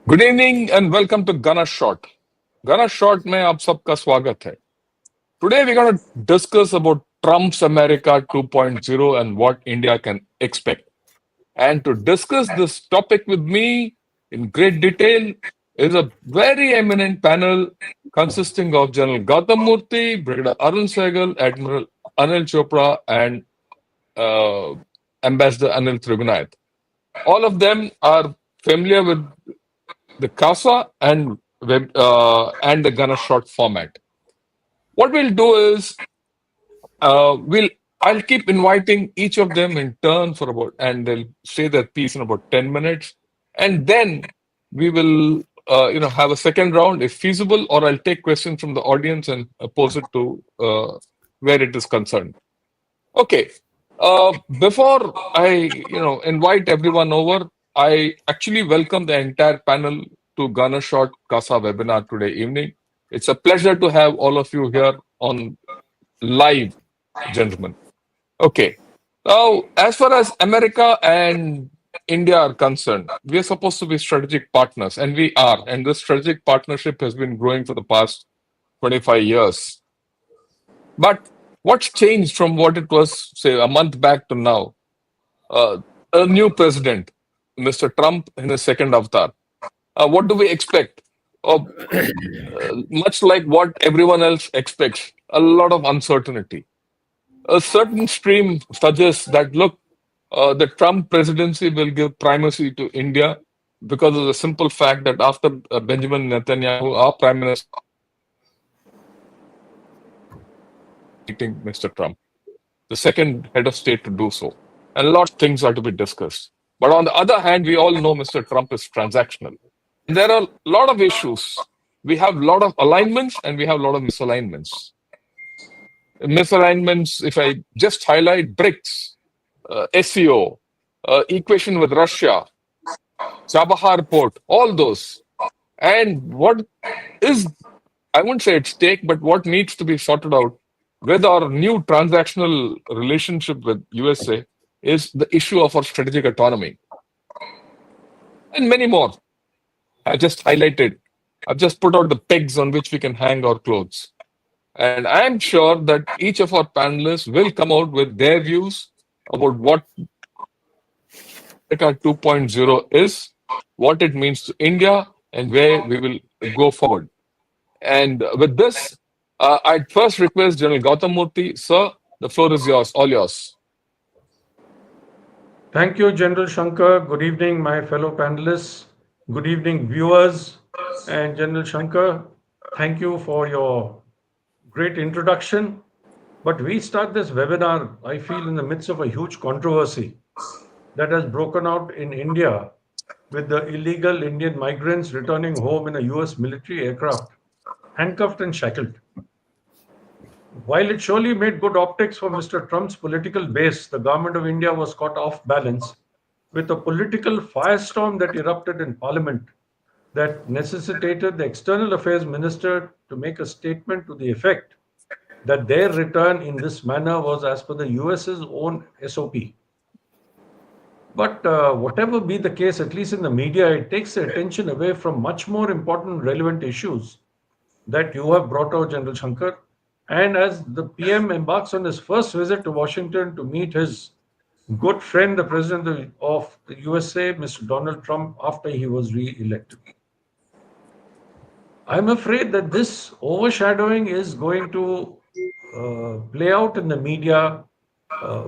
Good evening and welcome to Gana shot. Gana shot में आप सबका स्वागत है। Today we're going to discuss about Trump's America 2.0 and what India can expect. And to discuss this topic with me in great detail is a very eminent panel consisting of General Gautam Murthy, Brigadier Arun Sehgal, Admiral Anil Chopra, and uh, Ambassador Anil Tribunayat. All of them are familiar with the Casa and the Gunner short format. What we'll do is we'll I'll keep inviting each of them in turn for about, and they'll say their piece in about 10 minutes, and then we will have a second round if feasible, or I'll take questions from the audience and pose it to where it is concerned. Okay. Before I invite everyone over, I actually welcome the entire panel to Ghana Short Casa webinar today evening. It's a pleasure to have all of you here on live, gentlemen. Okay. Now, as far as America and India are concerned, we are supposed to be strategic partners, and we are. And this strategic partnership has been growing for the past 25 years. But what's changed from what it was, say, a month back to now? A new president, Mr. Trump, in his second avatar. What do we expect? Much like what everyone else expects, a lot of uncertainty. A certain stream suggests that, look, the Trump presidency will give primacy to India because of the simple fact that after Benjamin Netanyahu, our prime minister, meeting Mr. Trump, the second head of state to do so. And a lot of things are to be discussed. But on the other hand, we all know Mr. Trump is transactional. And there are a lot of issues. We have a lot of alignments and we have a lot of misalignments. Misalignments, if I just highlight BRICS, SEO, equation with Russia, Chabahar port, all those. And what is, I wouldn't say at stake, but what needs to be sorted out with our new transactional relationship with USA is the issue of our strategic autonomy. And many more. I just highlighted. I've just put out the pegs on which we can hang our clothes. And I'm sure that each of our panelists will come out with their views about what America 2.0 is, what it means to India, and where we will go forward. And with this, I'd first request General Gautam Murthy. Sir, the floor is yours, all yours. Thank you, General Shankar. Good evening, my fellow panelists. Good evening, viewers. And General Shankar, thank you for your great introduction. But we start this webinar, I feel, in the midst of a huge controversy that has broken out in India with the illegal Indian migrants returning home in a US military aircraft, handcuffed and shackled. While it surely made good optics for Mr. Trump's political base, the government of India was caught off balance with a political firestorm that erupted in Parliament that necessitated the External Affairs Minister to make a statement to the effect that their return in this manner was as per the US's own SOP. But whatever be the case, at least in the media, it takes the attention away from much more important relevant issues that you have brought out, General Shankar. And as the PM embarks on his first visit to Washington to meet his good friend, the President of the USA, Mr. Donald Trump, after he was re-elected. I'm afraid that this overshadowing is going to play out in the media,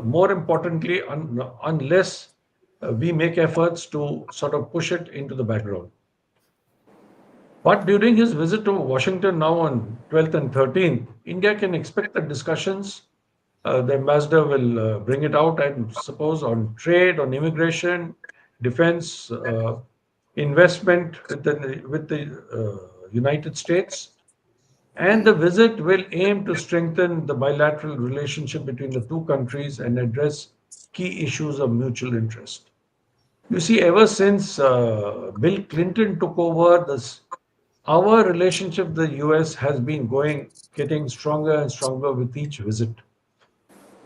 more importantly, unless we make efforts to sort of push it into the background. But during his visit to Washington now on 12th and 13th, India can expect the discussions. The ambassador will bring it out, I suppose, on trade, on immigration, defense, investment with the United States. And the visit will aim to strengthen the bilateral relationship between the two countries and address key issues of mutual interest. You see, ever since Bill Clinton took over, our relationship with the US has been getting stronger and stronger with each visit.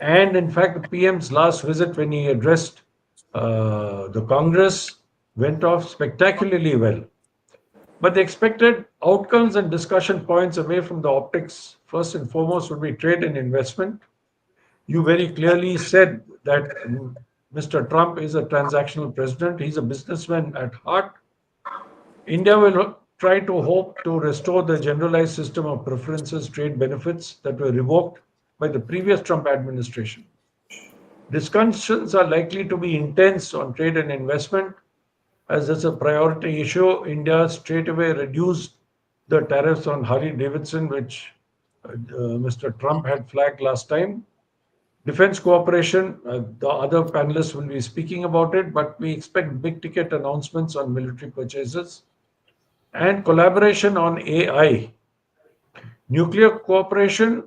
And in fact, the PM's last visit, when he addressed the Congress, went off spectacularly well. But the expected outcomes and discussion points away from the optics, first and foremost, would be trade and investment. You very clearly said that Mr. Trump is a transactional president. He's a businessman at heart. India will try to hope to restore the generalized system of preferences, trade benefits that were revoked by the previous Trump administration. Discussions are likely to be intense on trade and investment. As it's a priority issue, India straight away reduced the tariffs on Harley Davidson, which Mr. Trump had flagged last time. Defense cooperation, the other panelists will be speaking about it, but we expect big ticket announcements on military purchases and collaboration on AI. Nuclear cooperation,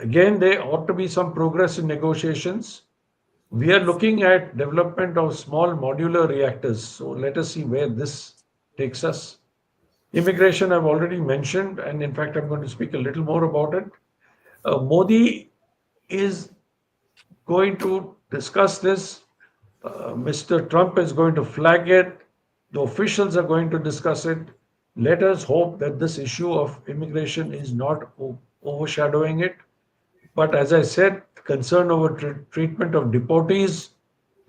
again, there ought to be some progress in negotiations. We are looking at development of small modular reactors. So let us see where this takes us. Immigration, I've already mentioned, and in fact, I'm going to speak a little more about it. Modi is going to discuss this. Mr. Trump is going to flag it. The officials are going to discuss it. Let us hope that this issue of immigration is not overshadowing it. But as I said, concern over treatment of deportees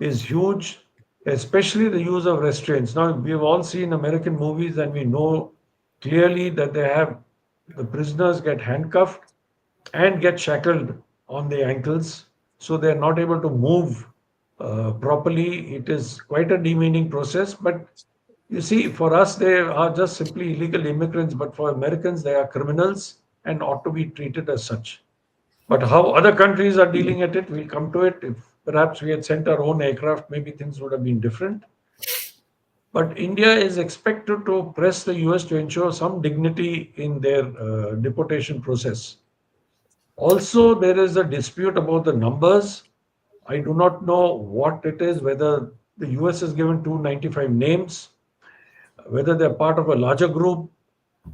is huge, especially the use of restraints. Now, we've all seen American movies and we know clearly that the prisoners get handcuffed and get shackled on the ankles, so they're not able to move properly. It is quite a demeaning process, but you see, for us, they are just simply illegal immigrants, but for Americans, they are criminals and ought to be treated as such. But how other countries are dealing at it, we'll come to it. If perhaps we had sent our own aircraft, maybe things would have been different. But India is expected to press the US to ensure some dignity in their deportation process. Also, there is a dispute about the numbers. I do not know what it is, whether the US has given 295 names, whether they're part of a larger group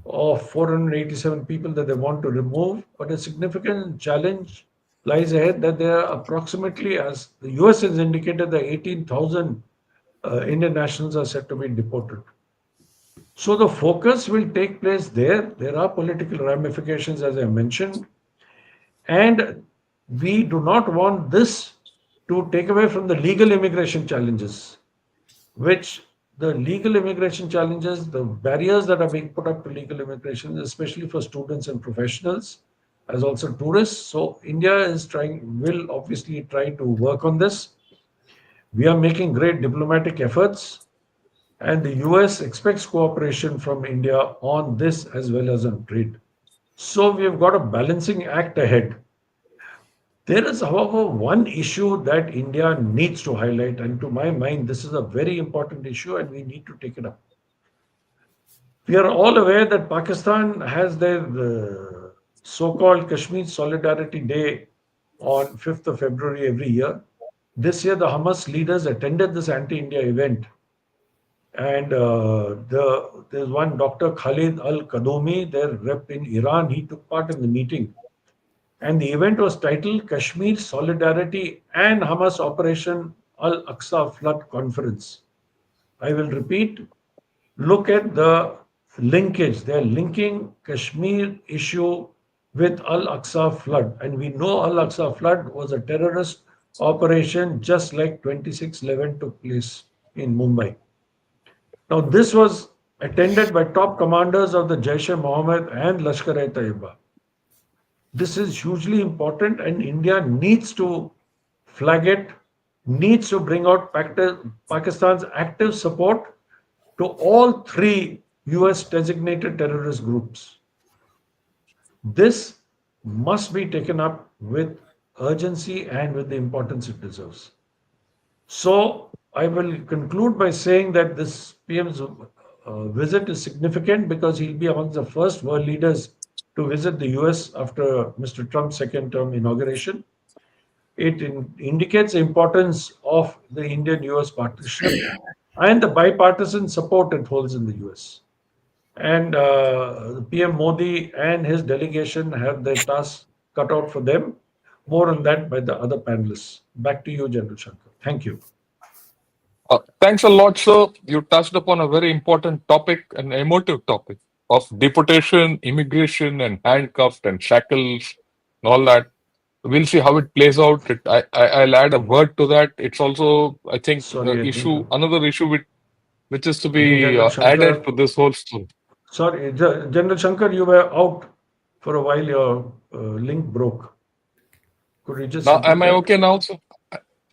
of 487 people that they want to remove. But a significant challenge lies ahead that there are approximately, as the US has indicated, that 18,000 Indian nationals are set to be deported. So the focus will take place there. There are political ramifications, as I mentioned, and we do not want this to take away from the legal immigration challenges, which the legal immigration challenges, the barriers that are being put up to legal immigration, especially for students and professionals, as also tourists. So India will obviously try to work on this. We are making great diplomatic efforts, and the US expects cooperation from India on this as well as on trade. So we have got a balancing act ahead. There is, however, one issue that India needs to highlight, and to my mind, this is a very important issue and we need to take it up. We are all aware that Pakistan has their so called Kashmir Solidarity Day on 5th of February every year. This year, the Hamas leaders attended this anti India event. And there's one Dr. Khalid Al Qadomi, their rep in Iran. He took part in the meeting. And the event was titled Kashmir Solidarity and Hamas Operation Al Aqsa Flood Conference. I will repeat, look at the linkage. They're linking Kashmir issue with Al Aqsa flood. And we know Al Aqsa flood was a terrorist operation just like 26/11 took place in Mumbai. Now, this was attended by top commanders of the Jaish-e-Mohammed and Lashkar-e-Taiba. This is hugely important, and India needs to flag it, needs to bring out Pakistan's active support to all three US designated terrorist groups. This must be taken up with urgency and with the importance it deserves. So I will conclude by saying that this PM's visit is significant because he'll be among the first world leaders to visit the US after Mr. Trump's second term inauguration. It indicates the importance of the Indian US partnership and the bipartisan support it holds in the US. And PM Modi and his delegation have their tasks cut out for them. More on that by the other panelists. Back to you, General Shankar. Thank you. Thanks a lot, sir. You touched upon a very important topic, an emotive topic of deportation, immigration, and handcuffed and shackles and all that. We'll see how it plays out. I'll add a word to that. It's also, I think, the Sorry, issue, another issue which is to I think be General added Shankar. to this whole story. Sorry, General Shankar, you were out for a while. Your link broke. Could you just Now, repeat am I that? okay now, sir?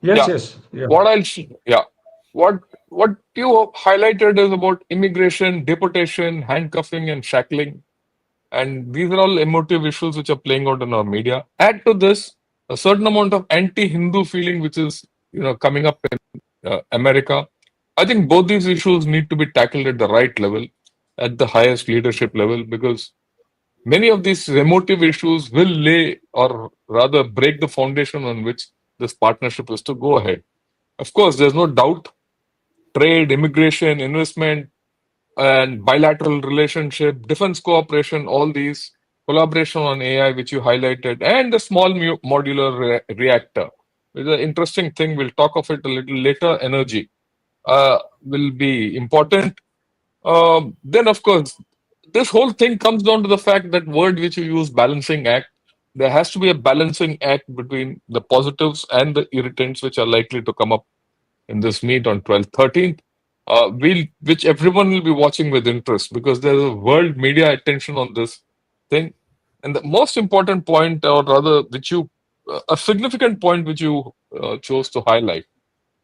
Yes, Yeah. yes, yeah. What else? Yeah. What you highlighted is about immigration, deportation, handcuffing, and shackling. And these are all emotive issues which are playing out in our media. Add to this a certain amount of anti-Hindu feeling which is coming up in America. I think both these issues need to be tackled at the right level, at the highest leadership level, because many of these emotive issues will lay or rather break the foundation on which this partnership is to go ahead. Of course, there's no doubt trade, immigration, investment, and bilateral relationship, defense cooperation, all these collaboration on AI, which you highlighted, and the small modular reactor. It's an interesting thing. We'll talk of it a little later. Energy will be important. Then, of course, this whole thing comes down to the fact that word which you use, balancing act. There has to be a balancing act between the positives and the irritants which are likely to come up in this meet on 12th, 13th, which everyone will be watching with interest because there's a world media attention on this thing. And the most important point, or rather, a significant point which you chose to highlight,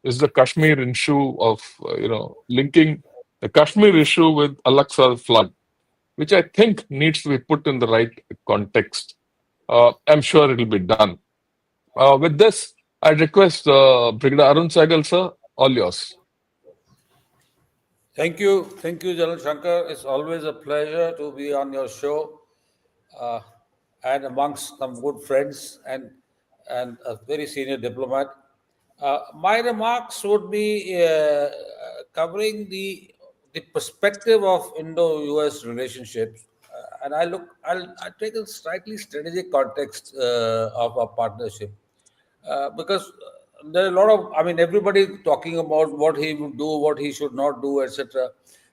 is the Kashmir issue of, linking the Kashmir issue with Al-Aqsa flood, which I think needs to be put in the right context. I'm sure it'll be done. With this, I request Brigadier Arun Saigal, sir, all yours. Thank you, General Shankar. It's always a pleasure to be on your show uh, and amongst some good friends and a very senior diplomat. My remarks would be covering the perspective of Indo-US relationships, and I'll take a slightly strategic context of our partnership because there are a lot of, I mean, everybody talking about what he would do, what he should not do, etc.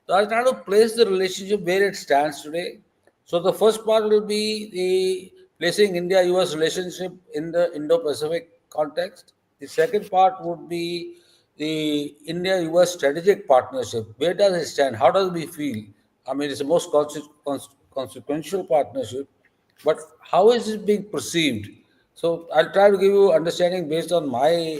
So I'll try to place the relationship where it stands today. So the first part will be the placing India-US relationship in the Indo-Pacific context. The second part would be the India-US strategic partnership. Where does it stand? How does we feel? I mean, it's the most consequential partnership, but how is it being perceived? So I'll try to give you understanding based on my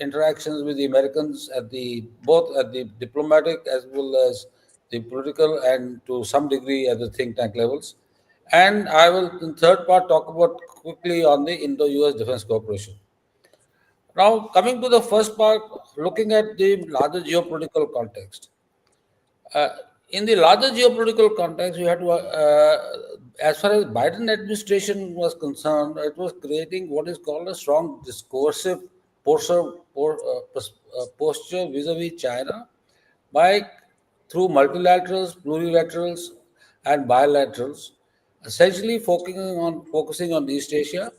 interactions with the Americans at the both at the diplomatic as well as the political and to some degree at the think tank levels. And I will in third part talk about quickly on the Indo-US defense cooperation. Now coming to the first part, looking at the larger geopolitical context. Uh, in the larger geopolitical context, we had to, as far as Biden administration was concerned, it was creating what is called a strong discursive posture vis-a-vis China by through multilaterals, plurilaterals, and bilaterals, essentially focusing on East Asia.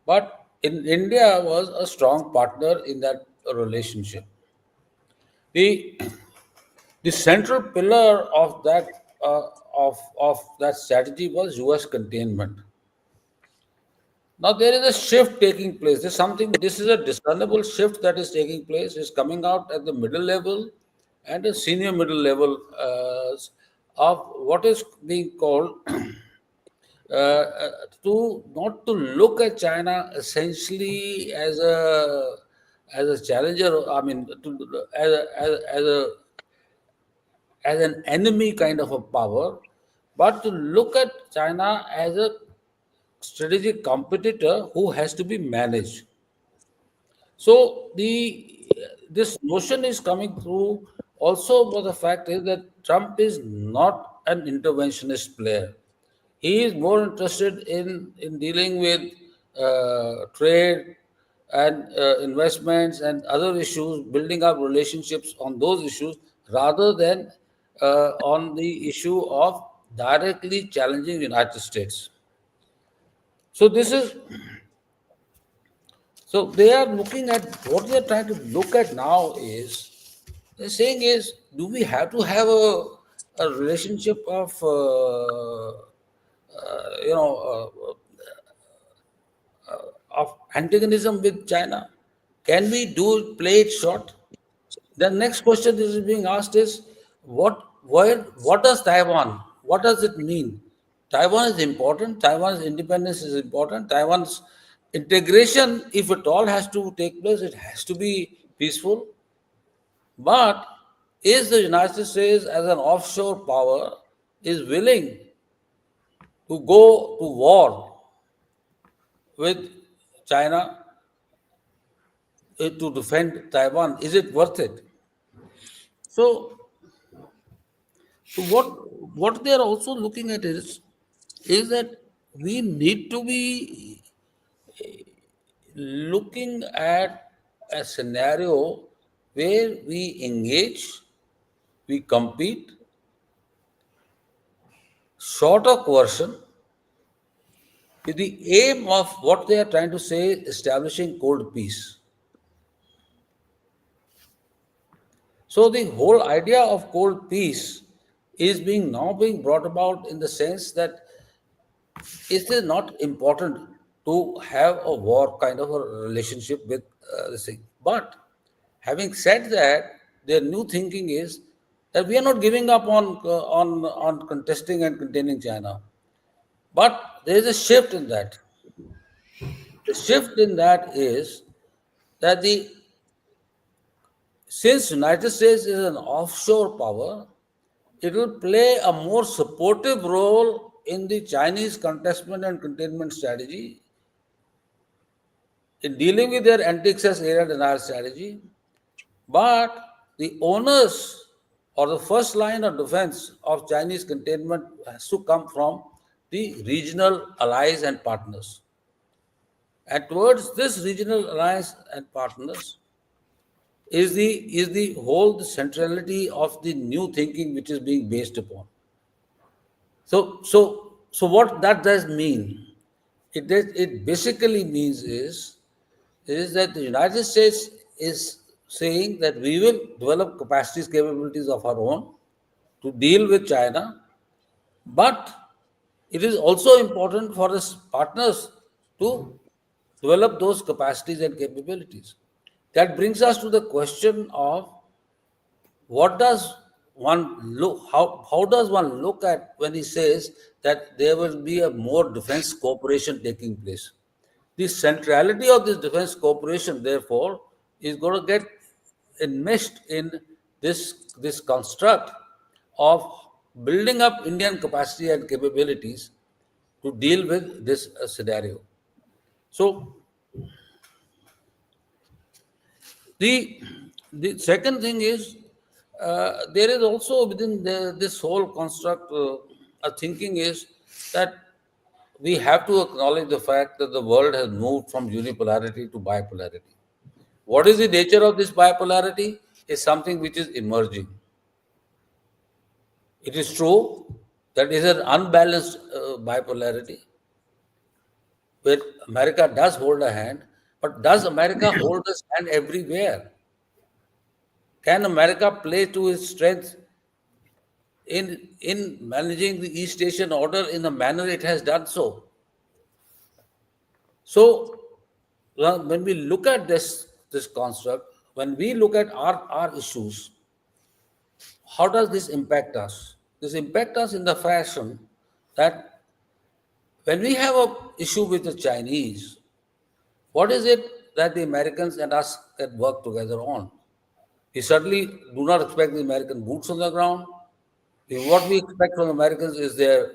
But in India was a strong partner in that relationship. The the central pillar of that strategy was U.S. containment. Now there is a shift taking place. There's something. This is a discernible shift that is taking place. It's coming out at the middle level and the senior middle level of what is being called to not to look at China essentially as a challenger. I mean, as an enemy kind of a power, but to look at China as a strategic competitor who has to be managed. So the this notion is coming through also, but the fact is that Trump is not an interventionist player. He is more interested in dealing with trade and investments and other issues, building up relationships on those issues rather than on the issue of directly challenging the United States. So this is So they are looking at what they are trying to look at now is they're saying is, do we have to have a relationship of you know of antagonism with China? Can we play it short? The next question that is being asked is what does Taiwan? What does it mean? Taiwan is important. Taiwan's independence is important. Taiwan's integration, if at all has to take place, it has to be peaceful. But is the United States as an offshore power is willing to go to war with China to defend Taiwan? Is it worth it? So, so what they are also looking at is that we need to be looking at a scenario where we engage, we compete, short of coercion, with the aim of what they are trying to say, establishing cold peace. So the whole idea of cold peace is being brought about in the sense that it is not important to have a war kind of a relationship with this thing. But having said that, their new thinking is that we are not giving up on contesting and containing China. But there is a shift in that. The shift in that is that since United States is an offshore power, it will play a more supportive role in the Chinese contestment and containment strategy in dealing with their anti-access area denial strategy, but the onus or the first line of defense of Chinese containment has to come from the regional allies and partners. And towards this regional allies and partners is the whole centrality of the new thinking which is being based upon. So what that does mean? It basically means is that the United States is saying that we will develop capacities, capabilities of our own to deal with China, but it is also important for its partners to develop those capacities and capabilities. That brings us to the question of what does how does one look at when he says that there will be a more defense cooperation taking place? The centrality of this defense cooperation, therefore, is going to get enmeshed in this construct of building up Indian capacity and capabilities to deal with this scenario. So the the second thing is there is also within this whole construct a thinking is that we have to acknowledge the fact that the world has moved from unipolarity to bipolarity. What is the nature of this bipolarity? Is something which is emerging. It is true that it is an unbalanced bipolarity where America does hold a hand, but does America hold a hand everywhere? Can America play to its strength in managing the East Asian order in the manner it has done so? So, when we look at this construct, when we look at our issues, how does this impact us? This impact us in the fashion that when we have a issue with the Chinese, what is it that the Americans and us can work together on? We certainly do not expect the American boots on the ground. What we expect from Americans is their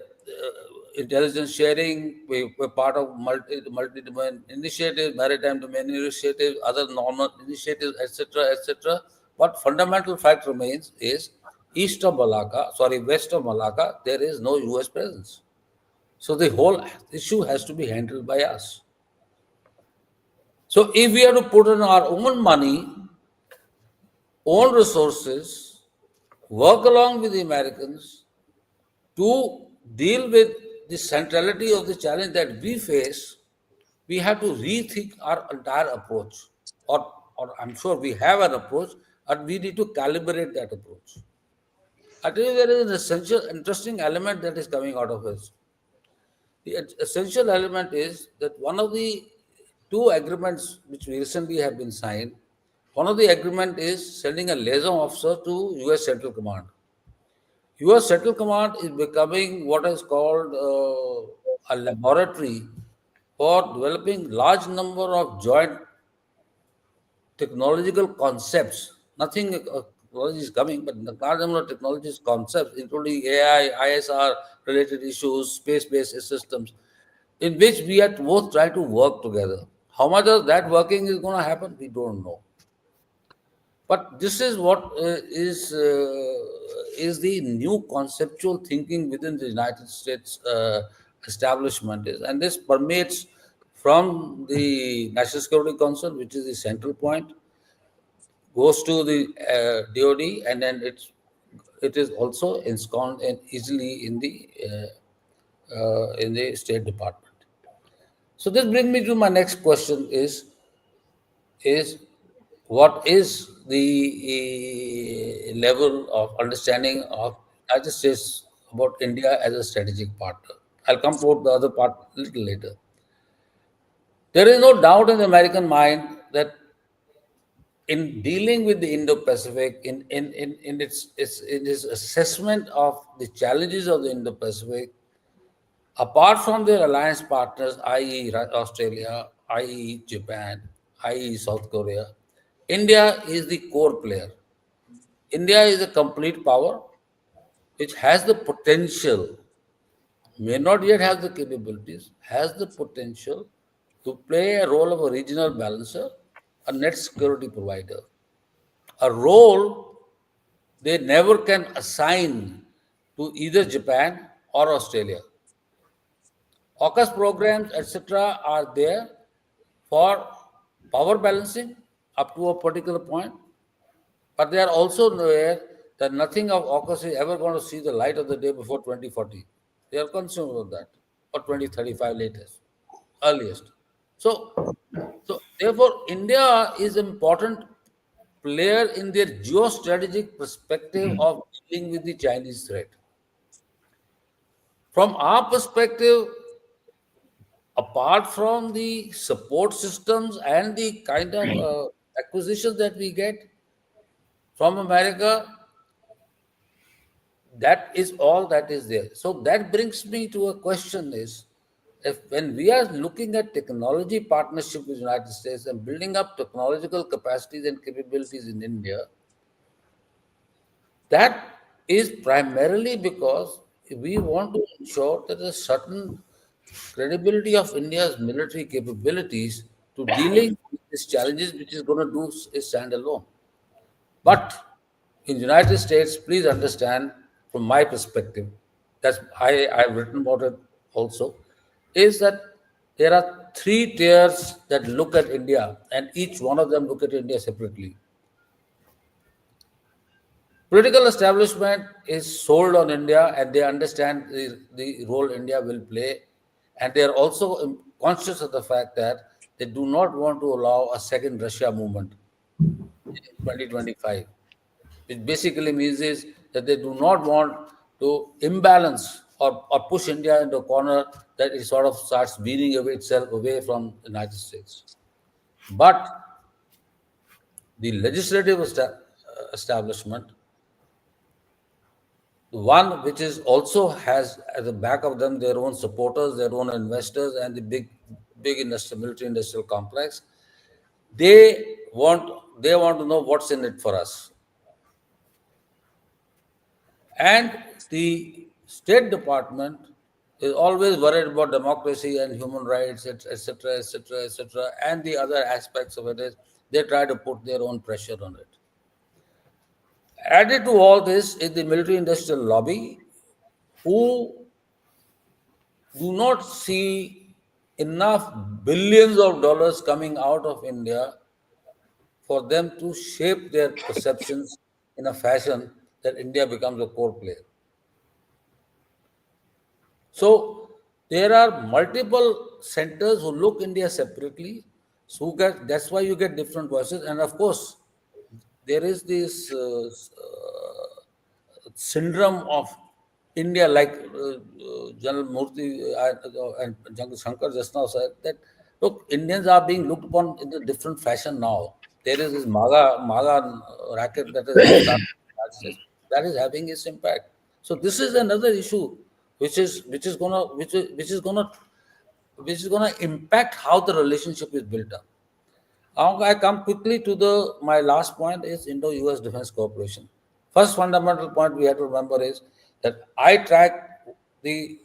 intelligence sharing. We're part of multi-domain initiatives, maritime domain initiatives, other normal initiatives, etc., etc. But fundamental fact remains is west of Malacca, there is no US presence. So the whole issue has to be handled by us. So if we have to put in our own money, own resources, work along with the Americans to deal with the centrality of the challenge that we face, we have to rethink our entire approach. Or I'm sure we have an approach, and we need to calibrate that approach. I tell you, there is an essential, interesting element that is coming out of this. The essential element is that one of the two agreements which recently have been signed, one of the agreement is sending a liaison officer to U.S. Central Command. U.S. Central Command is becoming what is called a laboratory for developing large number of joint technological concepts. Nothing technology is coming, but the large number of technologies concepts, including AI, ISR related issues, space-based systems, in which we are both try to work together. How much of that working is going to happen, we don't know. But this is what is the new conceptual thinking within the United States establishment is, and this permeates from the National Security Council, which is the central point, goes to the DoD, and then it is also ensconced and easily in the State Department. So this brings me to my next question: is what is the level of understanding of United States about India as a strategic partner? I'll come to the other part a little later. There is no doubt in the American mind that in dealing with the Indo-Pacific, in its assessment of the challenges of the Indo-Pacific, apart from their alliance partners, i.e. Australia, i.e. Japan, i.e. South Korea, India is the core player. India is a complete power which has the potential, may not yet have the capabilities, has the potential to play a role of a regional balancer, a net security provider, a role they never can assign to either Japan or Australia. AUKUS programs, etc., are there for power balancing up to a particular point, but they are also aware that nothing of AUKUS is ever going to see the light of the day before 2040. They are concerned about that, or 2035 latest, earliest. So therefore, India is an important player in their geostrategic perspective of dealing with the Chinese threat. From our perspective, apart from the support systems and the kind of acquisitions that we get from America, that is all that is there. So that brings me to a question is, if when we are looking at technology partnership with the United States and building up technological capacities and capabilities in India, that is primarily because we want to ensure that a certain credibility of India's military capabilities to dealing with these challenges, which is going to do is stand alone. But in the United States, please understand from my perspective, that's I've written about it also, is that there are three tiers that look at India, and each one of them look at India separately. Political establishment is sold on India, and they understand the role India will play, and they are also conscious of the fact that they do not want to allow a second Russia movement in 2025, which basically means is that they do not want to imbalance or push India into a corner that it sort of starts weaning away itself away from the United States. But the legislative establishment, the one which is also has at the back of them their own supporters, their own investors, and the big military industrial complex, they want to know what's in it for us. And the State Department is always worried about democracy and human rights, etc., etc., etc., and the other aspects of it is they try to put their own pressure on it. Added to all this is the military industrial lobby, who do not see enough billions of dollars coming out of India for them to shape their perceptions in a fashion that India becomes a core player. So There are multiple centers who look India separately. So that's why you get different voices. And of course, there is this syndrome of India, like General Murthy and General Shankar just now said, that look, Indians are being looked upon in a different fashion now. There is this MAGA racket that has started in the United States, that is having its impact. So this is another issue which is gonna impact how the relationship is built up. Now I come quickly to the my last point is Indo-US Defense Cooperation. First fundamental point we have to remember is that I track the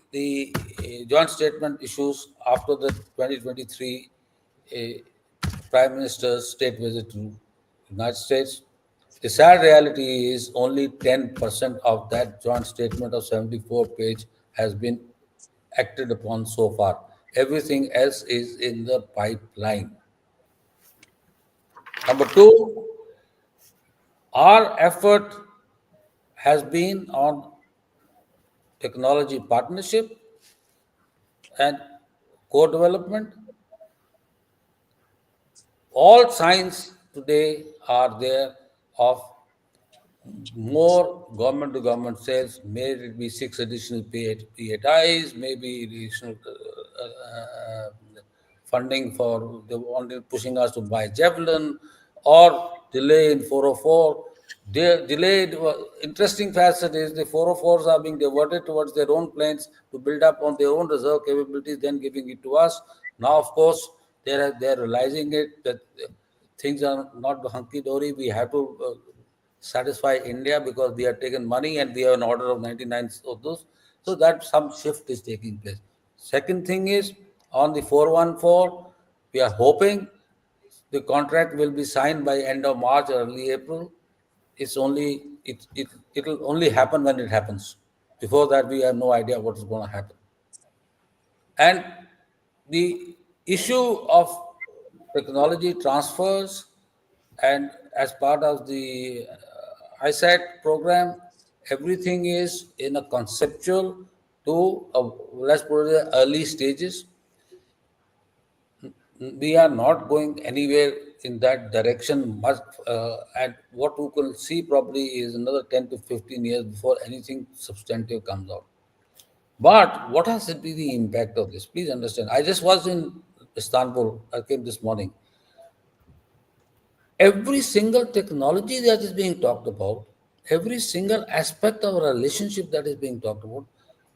joint statement issues after the 2023 Prime Minister's state visit to United States. The sad reality is only 10% of that joint statement of 74 page has been acted upon so far. Everything else is in the pipeline. Number two, our effort has been on technology partnership and co-development. All signs today are there of more government to government sales, may it be six additional PATIs, maybe additional funding for the wanted pushing us to buy Javelin or delay in 404. Delayed, interesting facet is the 404s are being diverted towards their own planes to build up on their own reserve capabilities, then giving it to us. Now, of course, they're realizing it that things are not hunky dory. We have to satisfy India because we have taken money and we have an order of 99 of those. So that some shift is taking place. Second thing is on the 414, we are hoping the contract will be signed by end of March or early April. It'll only happen when it happens. Before that, we have no idea what is going to happen. And the issue of technology transfers and as part of the ISAT program, everything is in a conceptual to let's put it early stages. We are not going anywhere in that direction much, and what we will see probably is another 10 to 15 years before anything substantive comes out. But what has to be the impact of this? Please understand. I just was in Istanbul. I came this morning. Every single technology that is being talked about, every single aspect of our relationship that is being talked about,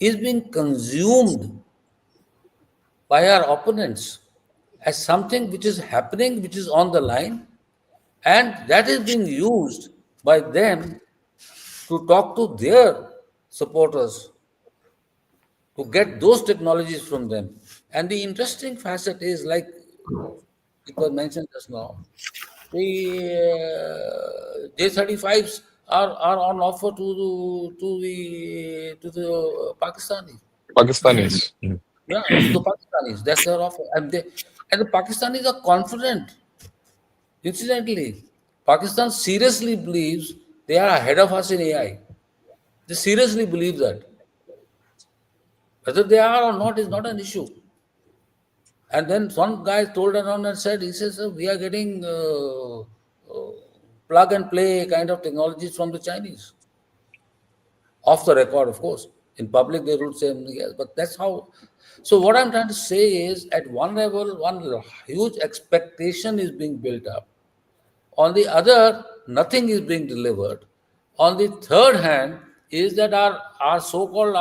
is being consumed by our opponents as something which is happening, which is on the line, and that is being used by them to talk to their supporters to get those technologies from them. And the interesting facet is, like it was mentioned just now, the J-35s are on offer to the Pakistanis. Pakistanis. Yeah, to the Pakistanis. That's their offer. And the Pakistanis are confident. Incidentally, Pakistan seriously believes they are ahead of us in AI. They seriously believe that. Whether they are or not is not an issue. And then one guy told around and said, he says, we are getting plug and play kind of technologies from the Chinese. Off the record, of course. In public, they would say something else. But that's how. So what I'm trying to say is, at one level, one huge expectation is being built up. On the other, nothing is being delivered. On the third hand, is that our so-called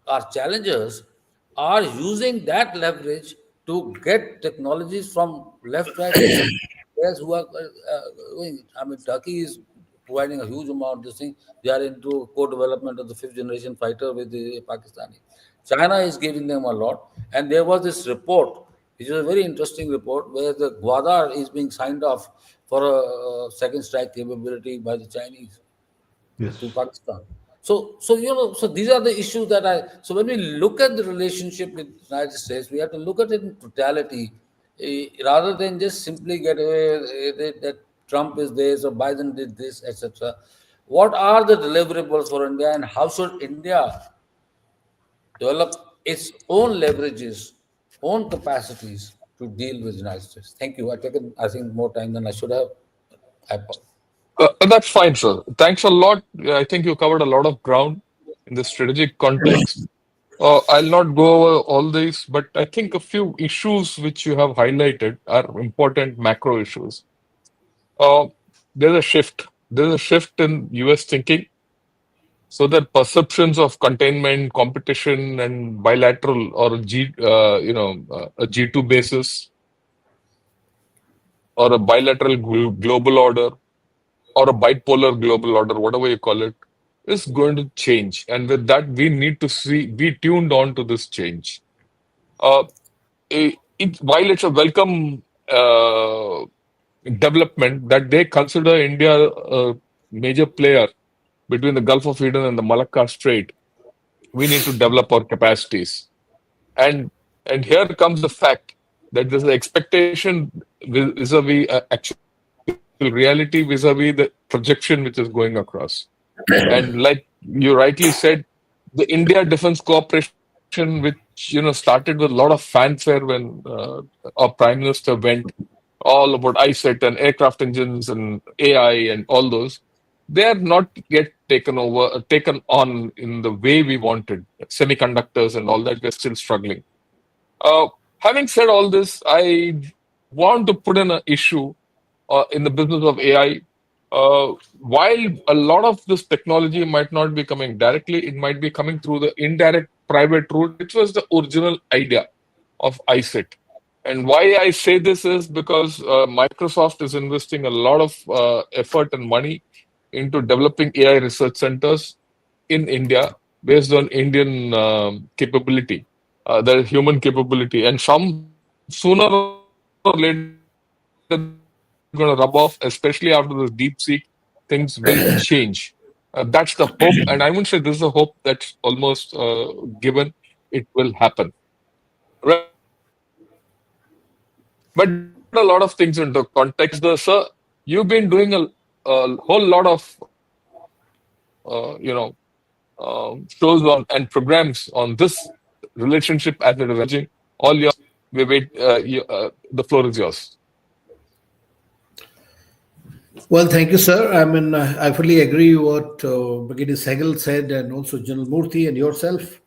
our challengers are using that leverage to get technologies from left, right, and center players who are going. I mean, Turkey is providing a huge amount of this thing. They are into co-development of the fifth generation fighter with the Pakistani. China is giving them a lot. And there was this report, which is a very interesting report, where the Gwadar is being signed off for a second strike capability by the Chinese Yes. to Pakistan. So these are the issues that so when we look at the relationship with the United States, we have to look at it in totality, rather than just simply get away with it that Trump is this or Biden did this, etc. What are the deliverables for India, and how should India develop its own leverages, own capacities to deal with the United States. Thank you. I've taken, I think, more time than I should have. I, That's fine, sir. Thanks a lot. I think you covered a lot of ground in the strategic context. I'll not go over all these, but I think a few issues which you have highlighted are important macro issues. Uh, there's a shift. There's a shift in US thinking so that perceptions of containment, competition, and bilateral or a G2 basis or a bilateral global order or a bipolar global order, whatever you call it, is going to change. And with that, we need to be tuned on to this change. Uh, while it's a welcome development that they consider India a major player between the Gulf of Eden and the Malacca Strait, we need to develop our capacities. And here comes the fact that there's an expectation vis-a-vis actual reality vis-a-vis the projection which is going across. And like you rightly said, the India Defense Cooperation, which started with a lot of fanfare when our Prime Minister went, all about ISET and aircraft engines and AI and all those, they are not yet taken on in the way we wanted. Semiconductors and all that, we're still struggling. Uh, Having said all this, I want to put in an issue in the business of AI. While a lot of this technology might not be coming directly, it might be coming through the indirect private route, which was the original idea of ISET. And why I say this is because Microsoft is investing a lot of effort and money into developing AI research centers in India based on Indian capability, the human capability. And some sooner or later, they're going to rub off, especially after this DeepSeek, things will change. That's the hope. And I wouldn't say this is a hope that's almost given. It will happen. Right. But to put a lot of things into context, sir, you've been doing a whole lot of shows on and programs on this relationship as it is emerging. All yours. We wait. The floor is yours. Well, thank you, sir. I mean, I fully agree what Brigadier Sehgal said, and also General Murthy and yourself.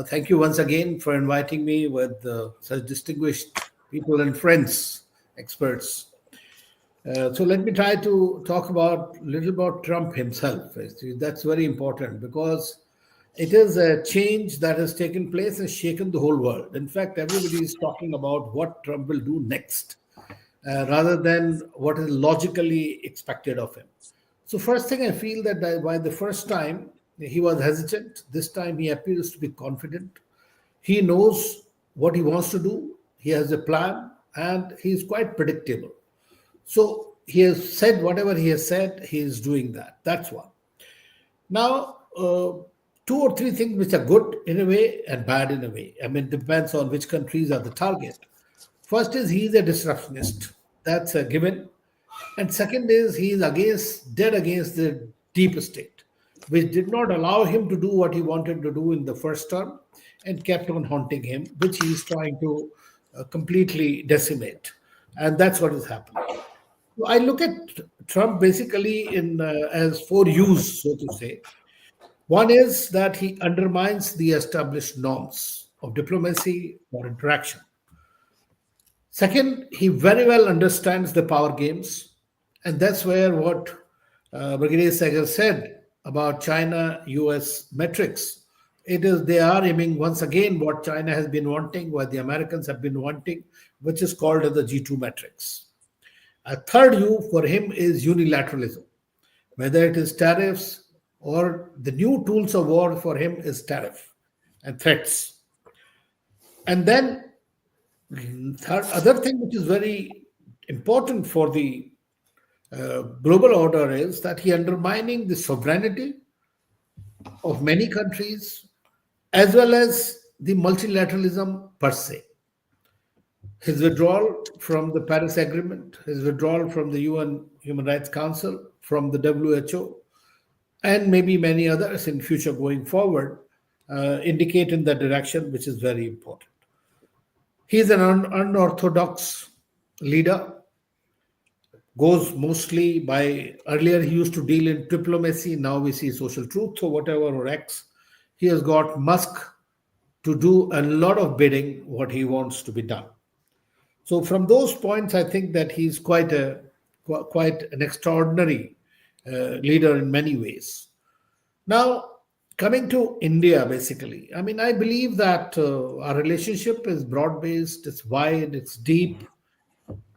Thank you once again for inviting me with such distinguished people and friends, experts. So let me try to talk about little about Trump himself. That's very important because it is a change that has taken place and shaken the whole world. In fact, everybody is talking about what Trump will do next rather than what is logically expected of him. So, first thing I feel that by the first time he was hesitant, this time he appears to be confident. He knows what he wants to do, he has a plan, and he is quite predictable. So, he has said whatever he has said, he is doing that. That's one. Now, two or three things which are good in a way and bad in a way. I mean, depends on which countries are the target. First is he's a disruptionist. That's a given. And second is he's dead against the deep state, which did not allow him to do what he wanted to do in the first term and kept on haunting him, which he's trying to completely decimate. And that's what is happening. So I look at Trump basically in as four U's, so to say. One is that he undermines the established norms of diplomacy or interaction. Second, he very well understands the power games, and that's where what Brigadier Segal said about China-US metrics. It is they are aiming once again what China has been wanting, what the Americans have been wanting, which is called as the G2 metrics. A third U for him is unilateralism, whether it is tariffs or the new tools of war for him is tariff and threats. And then third, other thing which is very important for the global order is that he undermining the sovereignty of many countries as well as the multilateralism per se. His withdrawal from the Paris Agreement, his withdrawal from the UN Human Rights Council, from the WHO, and maybe many others in future going forward, indicate in that direction, which is very important. He is an unorthodox leader, goes mostly by, earlier he used to deal in diplomacy, now we see social truth or whatever, or X. He has got Musk to do a lot of bidding what he wants to be done. So from those points, I think that he's quite an extraordinary leader in many ways. Now, coming to India, basically, I mean, I believe that our relationship is broad based, it's wide, it's deep,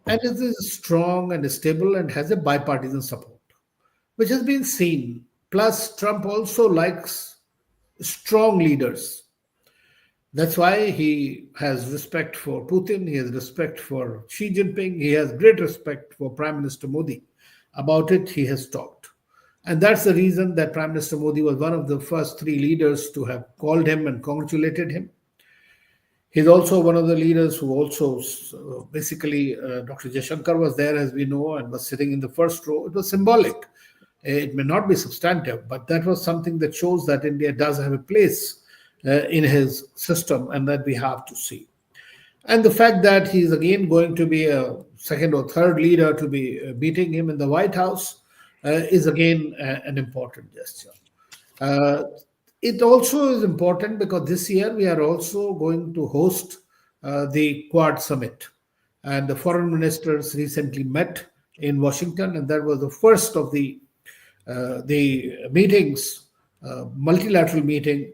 and it is strong and stable and has a bipartisan support, which has been seen. Plus, Trump also likes strong leaders. That's why he has respect for Putin, he has respect for Xi Jinping, he has great respect for Prime Minister Modi. About it, he has talked. And that's the reason that Prime Minister Modi was one of the first three leaders to have called him and congratulated him. He's also one of the leaders who also, basically, Dr. Jaishankar was there, as we know, and was sitting in the first row. It was symbolic. It may not be substantive, but that was something that shows that India does have a place in his system, and that we have to see. And the fact that he's again going to be a second or third leader to be meeting him in the White House is again an important gesture. Uh, it also is important because this year we are also going to host the Quad Summit. And the foreign ministers recently met in Washington, and that was the first of the meetings, multilateral meeting,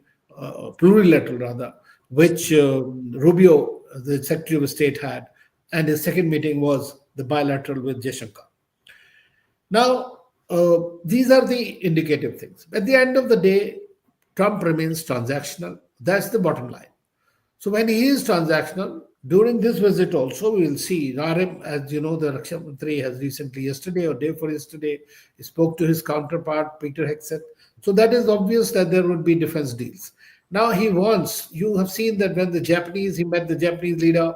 plurilateral rather, which Rubio, the Secretary of State, had, and his second meeting was the bilateral with Jaishankar. Now, these are the indicative things. At the end of the day, Trump remains transactional. That's the bottom line. So when he is transactional, during this visit also, we will see Narim, as you know, the Raksha Mantri has recently, yesterday or day before yesterday, he spoke to his counterpart, Peter Hegseth. So that is obvious that there would be defense deals. Now he wants, you have seen that when he met the Japanese leader,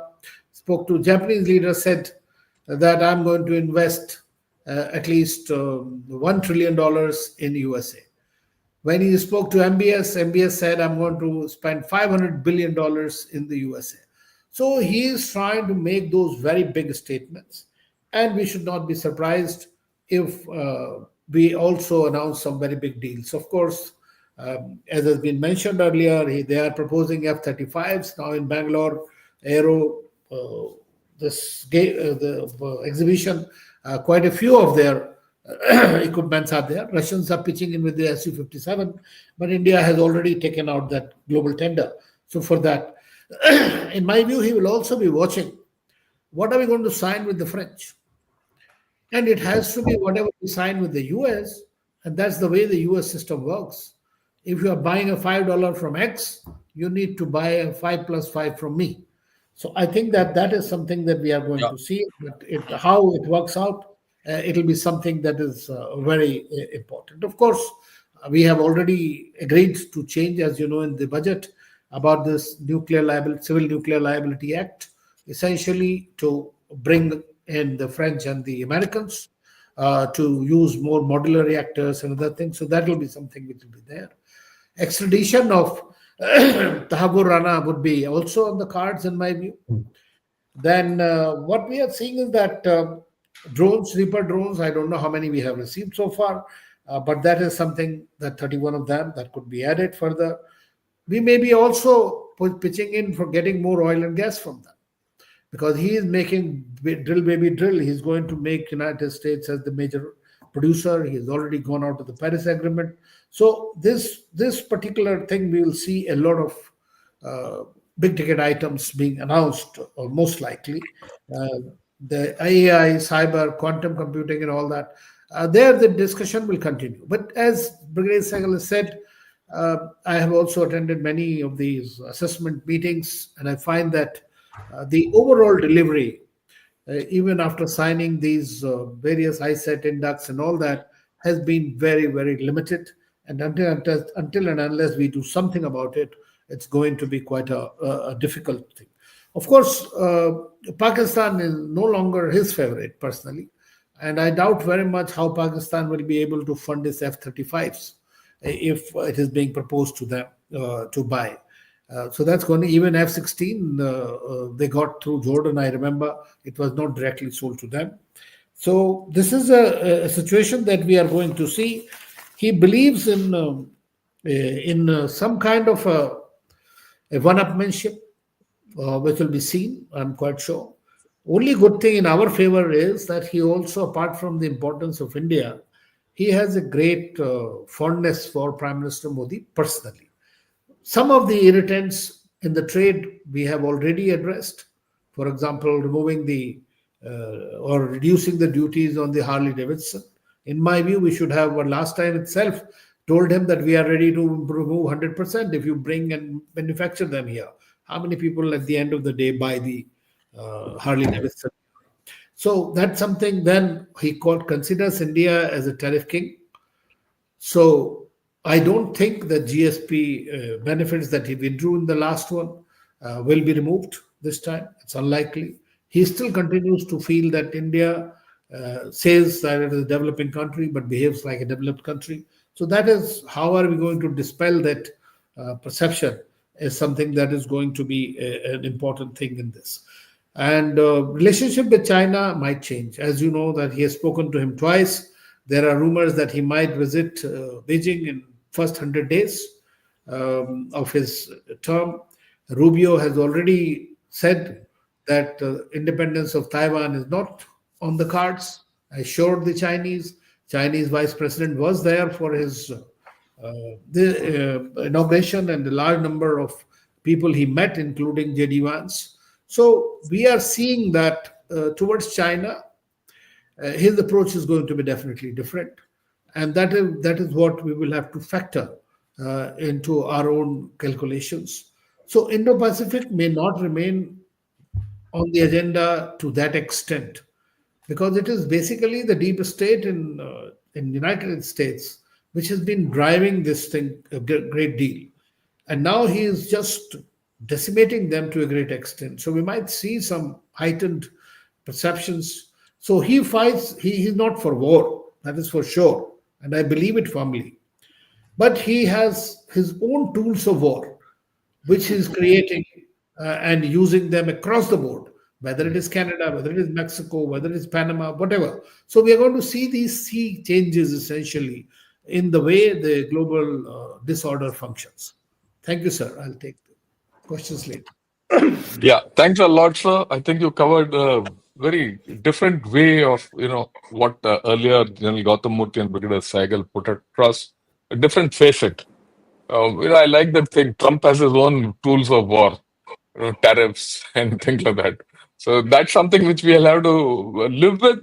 Japanese leader said that I'm going to invest at least $1 trillion in USA. When he spoke to MBS said, I'm going to spend $500 billion in the USA. So he is trying to make those very big statements. And we should not be surprised if we also announce some very big deals. Of course, as has been mentioned earlier, they are proposing F-35s now in Bangalore, Aero, the exhibition. Quite a few of their equipments are there. Russians are pitching in with the Su-57, but India has already taken out that global tender. So for that, in my view, he will also be watching what are we going to sign with the French. And it has to be whatever we sign with the US, and that's the way the US system works. If you are buying a $5 from X, you need to buy a 5 plus 5 from me. So I think that is something that we are going to see. But how it works out, it'll be something that is very important. Of course, we have already agreed to change, as you know, in the budget about this Civil Nuclear Liability Act, essentially to bring in the French and the Americans to use more modular reactors and other things. So that will be something which will be there. Extradition of Tahabur Rana would be also on the cards, in my view. Then what we are seeing is that drones, Reaper drones, I don't know how many we have received so far, but that is something that 31 of them that could be added further. We may be also pitching in for getting more oil and gas from them, because he is making drill baby drill. He's going to make United States as the major producer. He has already gone out of the Paris Agreement. So this particular thing, we will see a lot of big ticket items being announced, or most likely. The AI, cyber, quantum computing and all that. There the discussion will continue. But as Brigadier Sehgal has said, I have also attended many of these assessment meetings, and I find that the overall delivery, even after signing these various ISET index and all that, has been very, very limited. And until and unless we do something about it, it's going to be quite a difficult thing. Of course, Pakistan is no longer his favorite, personally. And I doubt very much how Pakistan will be able to fund its F-35s if it is being proposed to them. to buy. So that's going to even F-16 they got through Jordan. I remember it was not directly sold to them. So this is a situation that we are going to see. He believes in some kind of a one-upmanship, which will be seen, I'm quite sure. Only good thing in our favor is that he also, apart from the importance of India, he has a great fondness for Prime Minister Modi personally. Some of the irritants in the trade we have already addressed. For example, removing the or reducing the duties on the Harley Davidson. In my view, we should have, last time itself, told him that we are ready to remove 100% if you bring and manufacture them here. How many people at the end of the day buy the Harley Davidson? So that's something. Then he considers India as a tariff king. So I don't think the GSP benefits that he withdrew in the last one will be removed this time. It's unlikely. He still continues to feel that India says that it is a developing country but behaves like a developed country. So that is how are we going to dispel that perception is something that is going to be an important thing in this. And relationship with China might change. As you know, that he has spoken to him twice. There are rumors that he might visit Beijing in first 100 days of his term. Rubio has already said that independence of Taiwan is not on the cards. Assured the Chinese. Chinese vice president was there for his the inauguration, and a large number of people he met, including J.D. Vance. So we are seeing that towards China, his approach is going to be definitely different, and that is what we will have to factor into our own calculations. So Indo-Pacific may not remain on the agenda to that extent because it is basically the deep state in United States which has been driving this thing a great deal, and now he is just decimating them to a great extent. So we might see some heightened perceptions. So he fights. He's not for war. That is for sure, and I believe it firmly. But he has his own tools of war, which he's creating and using them across the board, whether it is Canada, whether it is Mexico, whether it is Panama, whatever. So we are going to see these sea changes essentially in the way the global disorder functions. Thank you, sir. I'll take the questions later. Yeah, thanks a lot, sir. I think you covered a very different way of, what earlier General Gautam Murthy and Brigadier Saigal put across, a different facet. I like that thing. Trump has his own tools of war, tariffs and things like that. So that's something which we'll have to live with.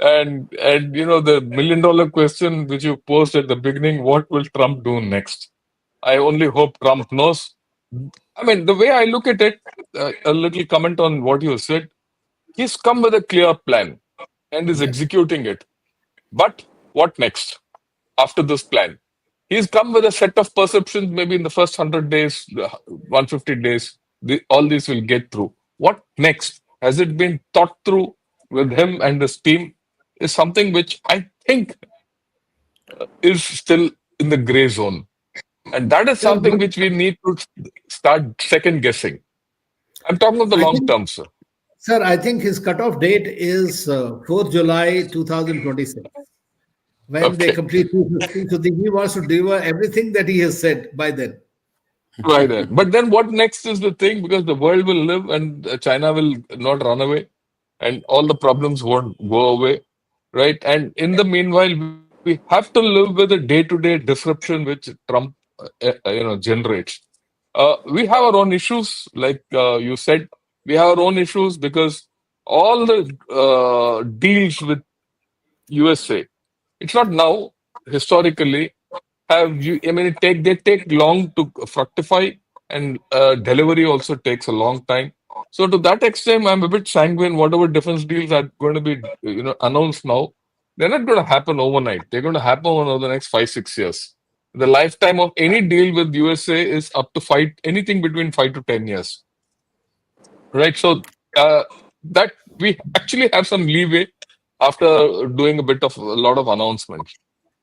And the million-dollar question which you posed at the beginning, what will Trump do next? I only hope Trump knows. I mean, the way I look at it, a little comment on what you said. He's come with a clear plan and is Yes. executing it. But what next after this plan? He's come with a set of perceptions. Maybe in the first 100 days, 150 days, all these will get through. What next? Has it been thought through with him and his team? Is something which I think is still in the gray zone. And that is Sir, something which we need to start second guessing. I'm talking of the I long think, term, sir. sir, I think his cutoff date is 4th July 2026 when they Okay. complete 250. So he wants to deliver everything that he has said by then. Right there. But then what next is the thing, because the world will live and China will not run away and all the problems won't go away. Right. And in the meanwhile, we have to live with the day-to-day disruption which Trump generates. We have our own issues, like you said. We have our own issues because all the deals with USA, it's not now, historically, have you, I mean, they take long to fructify, and delivery also takes a long time. So to that extent, I'm a bit sanguine. Whatever defense deals are going to be announced now, they're not going to happen overnight. They're going to happen over the next 5-6 years. The lifetime of any deal with USA is up to anything between 5 to 10 years, right? So that we actually have some leeway after doing a lot of announcements.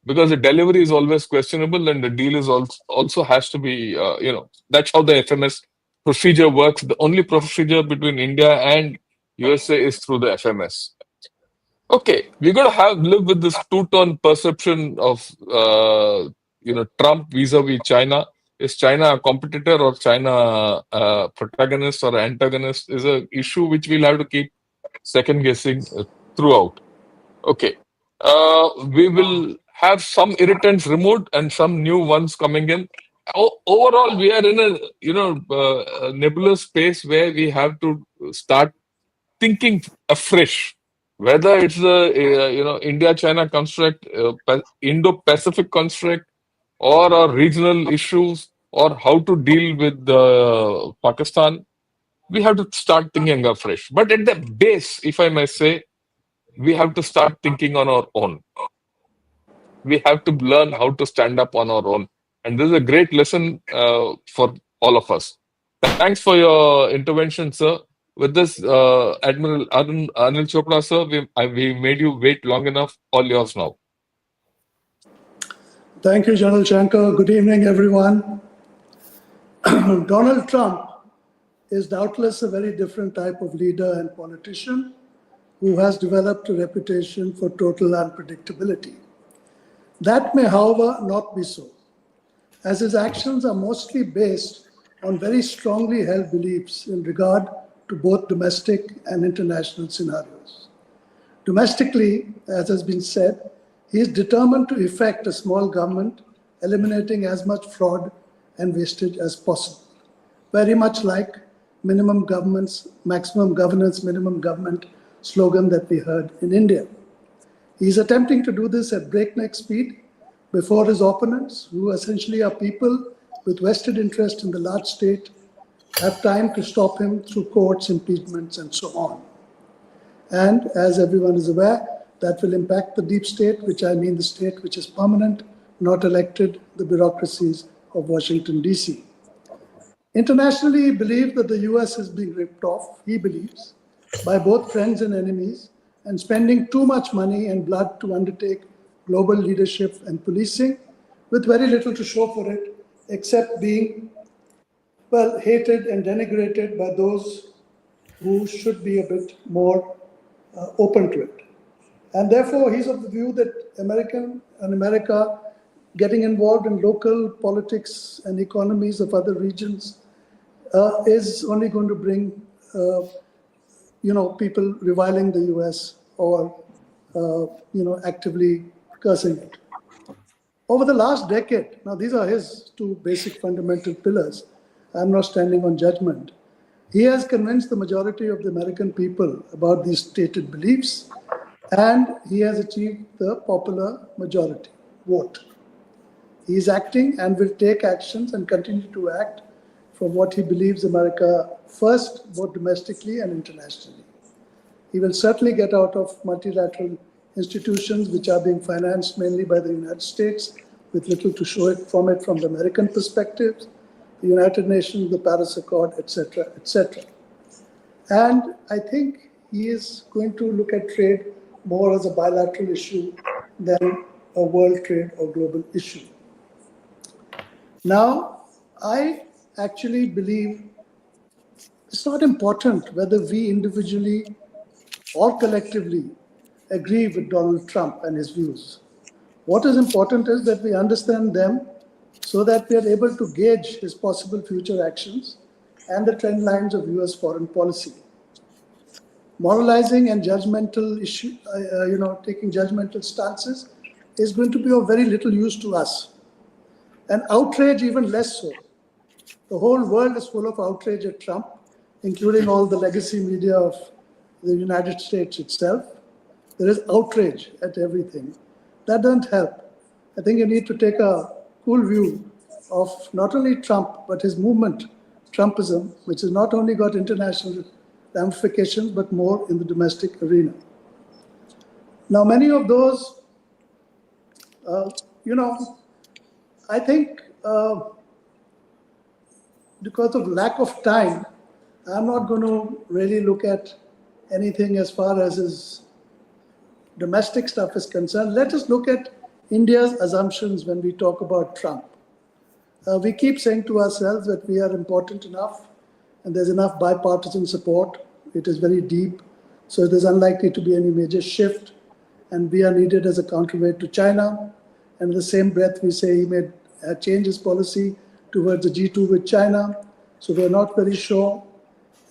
because the delivery is always questionable and the deal is also has to be, that's how the FMS procedure works. The only procedure between India and USA is through the FMS. Okay, we're going to live with this two-tone perception of Trump vis-a-vis China. Is China a competitor or China a protagonist or antagonist? Is a issue which we'll have to keep second guessing throughout. Okay, we will have some irritants removed and some new ones coming in. Overall, we are in a nebulous space where we have to start thinking afresh, whether it's the India-China construct, Indo-Pacific construct, or our regional issues, or how to deal with Pakistan. We have to start thinking afresh. But at the base, if I may say, we have to start thinking on our own. We have to learn how to stand up on our own, and this is a great lesson for all of us. Thanks for your intervention, sir. With this, Admiral Anil Chopra, sir, we made you wait long enough. All yours now. Thank you, General Shankar. Good evening, everyone. Donald Trump is doubtless a very different type of leader and politician who has developed a reputation for total unpredictability. That may, however, not be so, as his actions are mostly based on very strongly held beliefs in regard to both domestic and international scenarios. Domestically, as has been said, he is determined to effect a small government, eliminating as much fraud and wastage as possible, very much like minimum governance, maximum governance, minimum government slogan that we heard in India. He is attempting to do this at breakneck speed before his opponents, who essentially are people with vested interest in the large state, have time to stop him through courts, impeachments, and so on. And as everyone is aware, that will impact the deep state, which I mean the state which is permanent, not elected, the bureaucracies of Washington, D.C. Internationally, he believes that the US is being ripped off, he believes, by both friends and enemies, and spending too much money and blood to undertake global leadership and policing, with very little to show for it, except being, well, hated and denigrated by those who should be a bit more open to it. And therefore, he's of the view that America getting involved in local politics and economies of other regions is only going to bring, people reviling the US or, actively cursing it. Over the last decade, now these are his two basic fundamental pillars. I'm not standing on judgment. He has convinced the majority of the American people about these stated beliefs, and he has achieved the popular majority vote. He is acting and will take actions and continue to act for what he believes America first, both domestically and internationally. He will certainly get out of multilateral institutions which are being financed mainly by the United States, with little to show it from the American perspective, the United Nations, the Paris Accord, etc., etc. And I think he is going to look at trade more as a bilateral issue than a world trade or global issue. Now, I actually believe it's not important whether we individually or collectively agree with Donald Trump and his views. What is important is that we understand them so that we are able to gauge his possible future actions and the trend lines of US foreign policy. Moralizing and judgmental taking judgmental stances is going to be of very little use to us. And outrage even less so. The whole world is full of outrage at Trump, including all the legacy media of the United States itself. There is outrage at everything. That doesn't help. I think you need to take a cool view of not only Trump, but his movement, Trumpism, which has not only got international ramifications, but more in the domestic arena. Now, many of those, I think because of lack of time, I'm not going to really look at anything as far as his domestic stuff is concerned. Let us look at India's assumptions when we talk about Trump. We keep saying to ourselves that we are important enough and there's enough bipartisan support. It is very deep, so there's unlikely to be any major shift, and we are needed as a counterweight to China. And in the same breath, we say he may change his policy towards a G2 with China, so we're not very sure.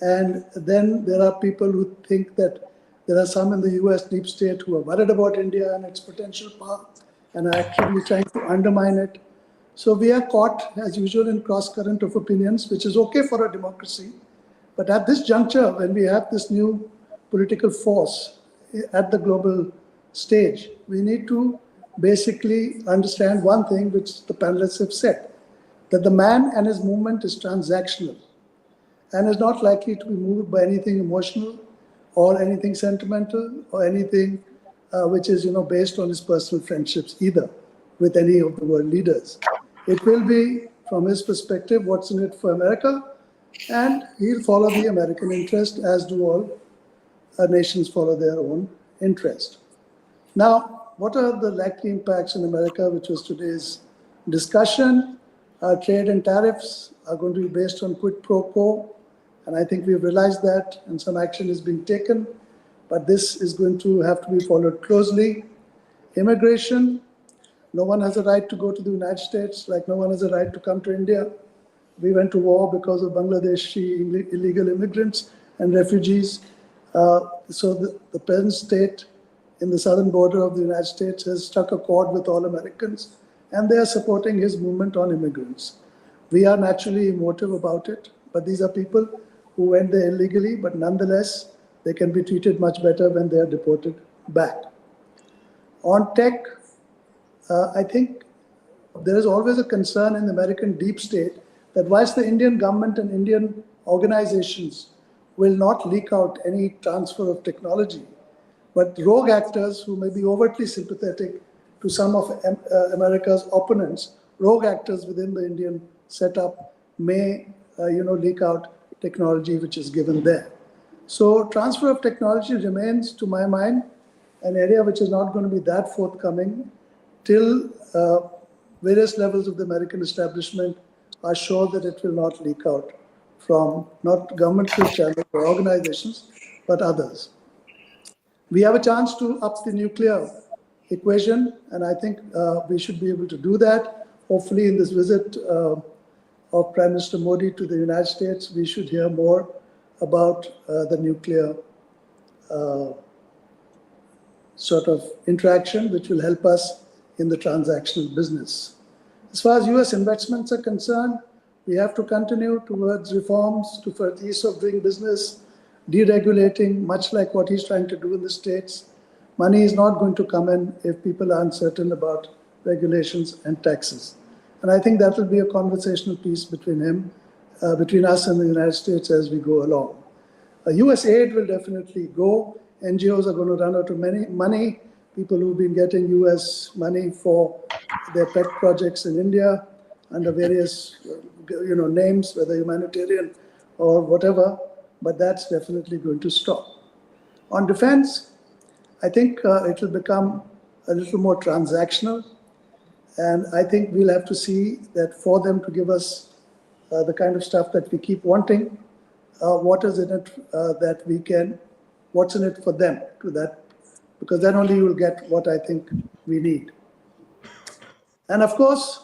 And then there are people who think that there are some in the US deep state who are worried about India and its potential power and are actively trying to undermine it. So we are caught, as usual, in cross current of opinions, which is okay for a democracy. But at this juncture, when we have this new political force at the global stage, we need to basically understand one thing, which the panelists have said, that the man and his movement is transactional and is not likely to be moved by anything emotional or anything sentimental or anything which is based on his personal friendships either with any of the world leaders. It will be, from his perspective, what's in it for America, and he'll follow the American interest, as do all nations follow their own interest. Now, what are the likely impacts in America, which was today's discussion? Trade and tariffs are going to be based on quid pro quo, and I think we've realized that, and some action is being taken, but this is going to have to be followed closely. Immigration, no one has a right to go to the United States, like no one has a right to come to India. We went to war because of Bangladeshi illegal immigrants and refugees. So the present state in the southern border of the United States has struck a chord with all Americans, and they are supporting his movement on immigrants. We are naturally emotive about it, but these are people who went there illegally, but nonetheless, they can be treated much better when they are deported back. On tech, I think there is always a concern in the American deep state that whilst the Indian government and Indian organizations will not leak out any transfer of technology, but rogue actors who may be overtly sympathetic to some of America's opponents, rogue actors within the Indian setup may leak out technology which is given there. So transfer of technology remains, to my mind, an area which is not going to be that forthcoming till various levels of the American establishment are sure that it will not leak out from not governmental channels or organizations, but others. We have a chance to up the nuclear equation, and I think we should be able to do that. Hopefully in this visit of Prime Minister Modi to the United States, we should hear more about the nuclear sort of interaction, which will help us in the transactional business. As far as US investments are concerned, we have to continue towards reforms, for the ease of doing business, deregulating, much like what he's trying to do in the States. Money is not going to come in if people are uncertain about regulations and taxes. And I think that will be a conversational piece between him, between us and the United States as we go along. US aid will definitely go. NGOs are going to run out of money. People who've been getting US money for their pet projects in India under various names, whether humanitarian or whatever, but that's definitely going to stop. On defense, I think it will become a little more transactional, and I think we'll have to see that for them to give us the kind of stuff that we keep wanting, what is in it what's in it for them to that, because then only you will get what I think we need. And of course,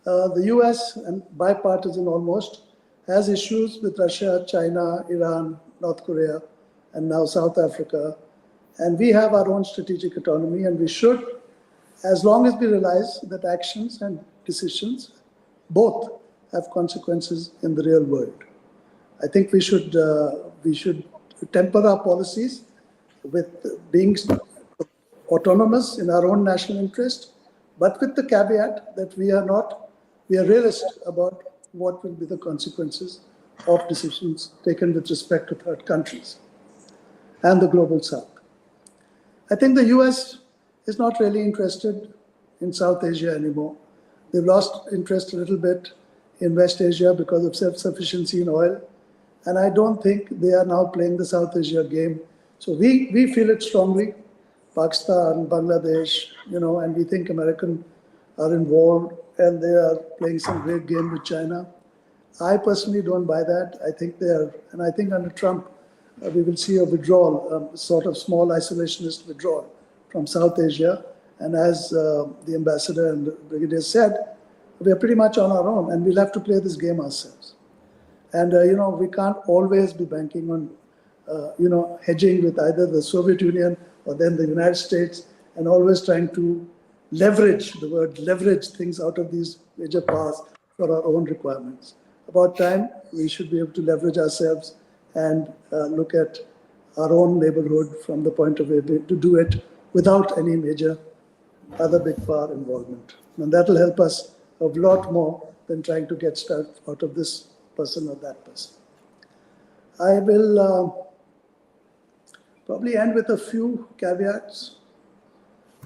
the US, and bipartisan almost, has issues with Russia, China, Iran, North Korea, and now South Africa. And we have our own strategic autonomy, and we should, as long as we realize that actions and decisions both have consequences in the real world. I think we should temper our policies with being autonomous in our own national interest, but with the caveat that we are realist about what will be the consequences of decisions taken with respect to third countries and the global south. I think the US is not really interested in South Asia anymore. They've lost interest a little bit in West Asia because of self-sufficiency in oil. And I don't think they are now playing the South Asia game. So we feel it strongly Pakistan, Bangladesh, and we think American are involved and they are playing some great game with China. I personally don't buy that. I think they are, and I think under Trump, we will see a withdrawal, sort of small isolationist withdrawal from South Asia. And as the ambassador and the brigadier said, we are pretty much on our own, and we'll have to play this game ourselves. And we can't always be banking on hedging with either the Soviet Union or then the United States, and always trying to leverage, the word leverage, things out of these major powers for our own requirements. About time we should be able to leverage ourselves and look at our own neighborhood from the point of view to do it without any major other big power involvement. And that will help us a lot more than trying to get stuff out of this person or that person. I will probably end with a few caveats.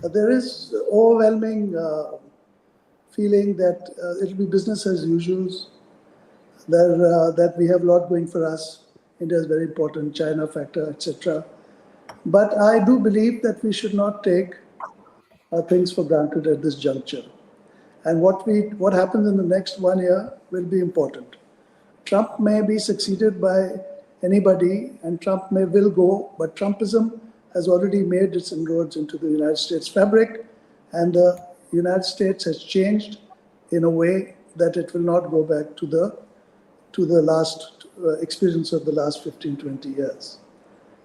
There is overwhelming feeling that it'll be business as usual, that we have a lot going for us. India is very important, China factor, etc. But I do believe that we should not take things for granted at this juncture. And what happens in the next 1 year will be important. Trump may be succeeded by anybody, and Trump will go, but Trumpism has already made its inroads into the United States fabric, and the United States has changed in a way that it will not go back to the last experience of the last 15, 20 years.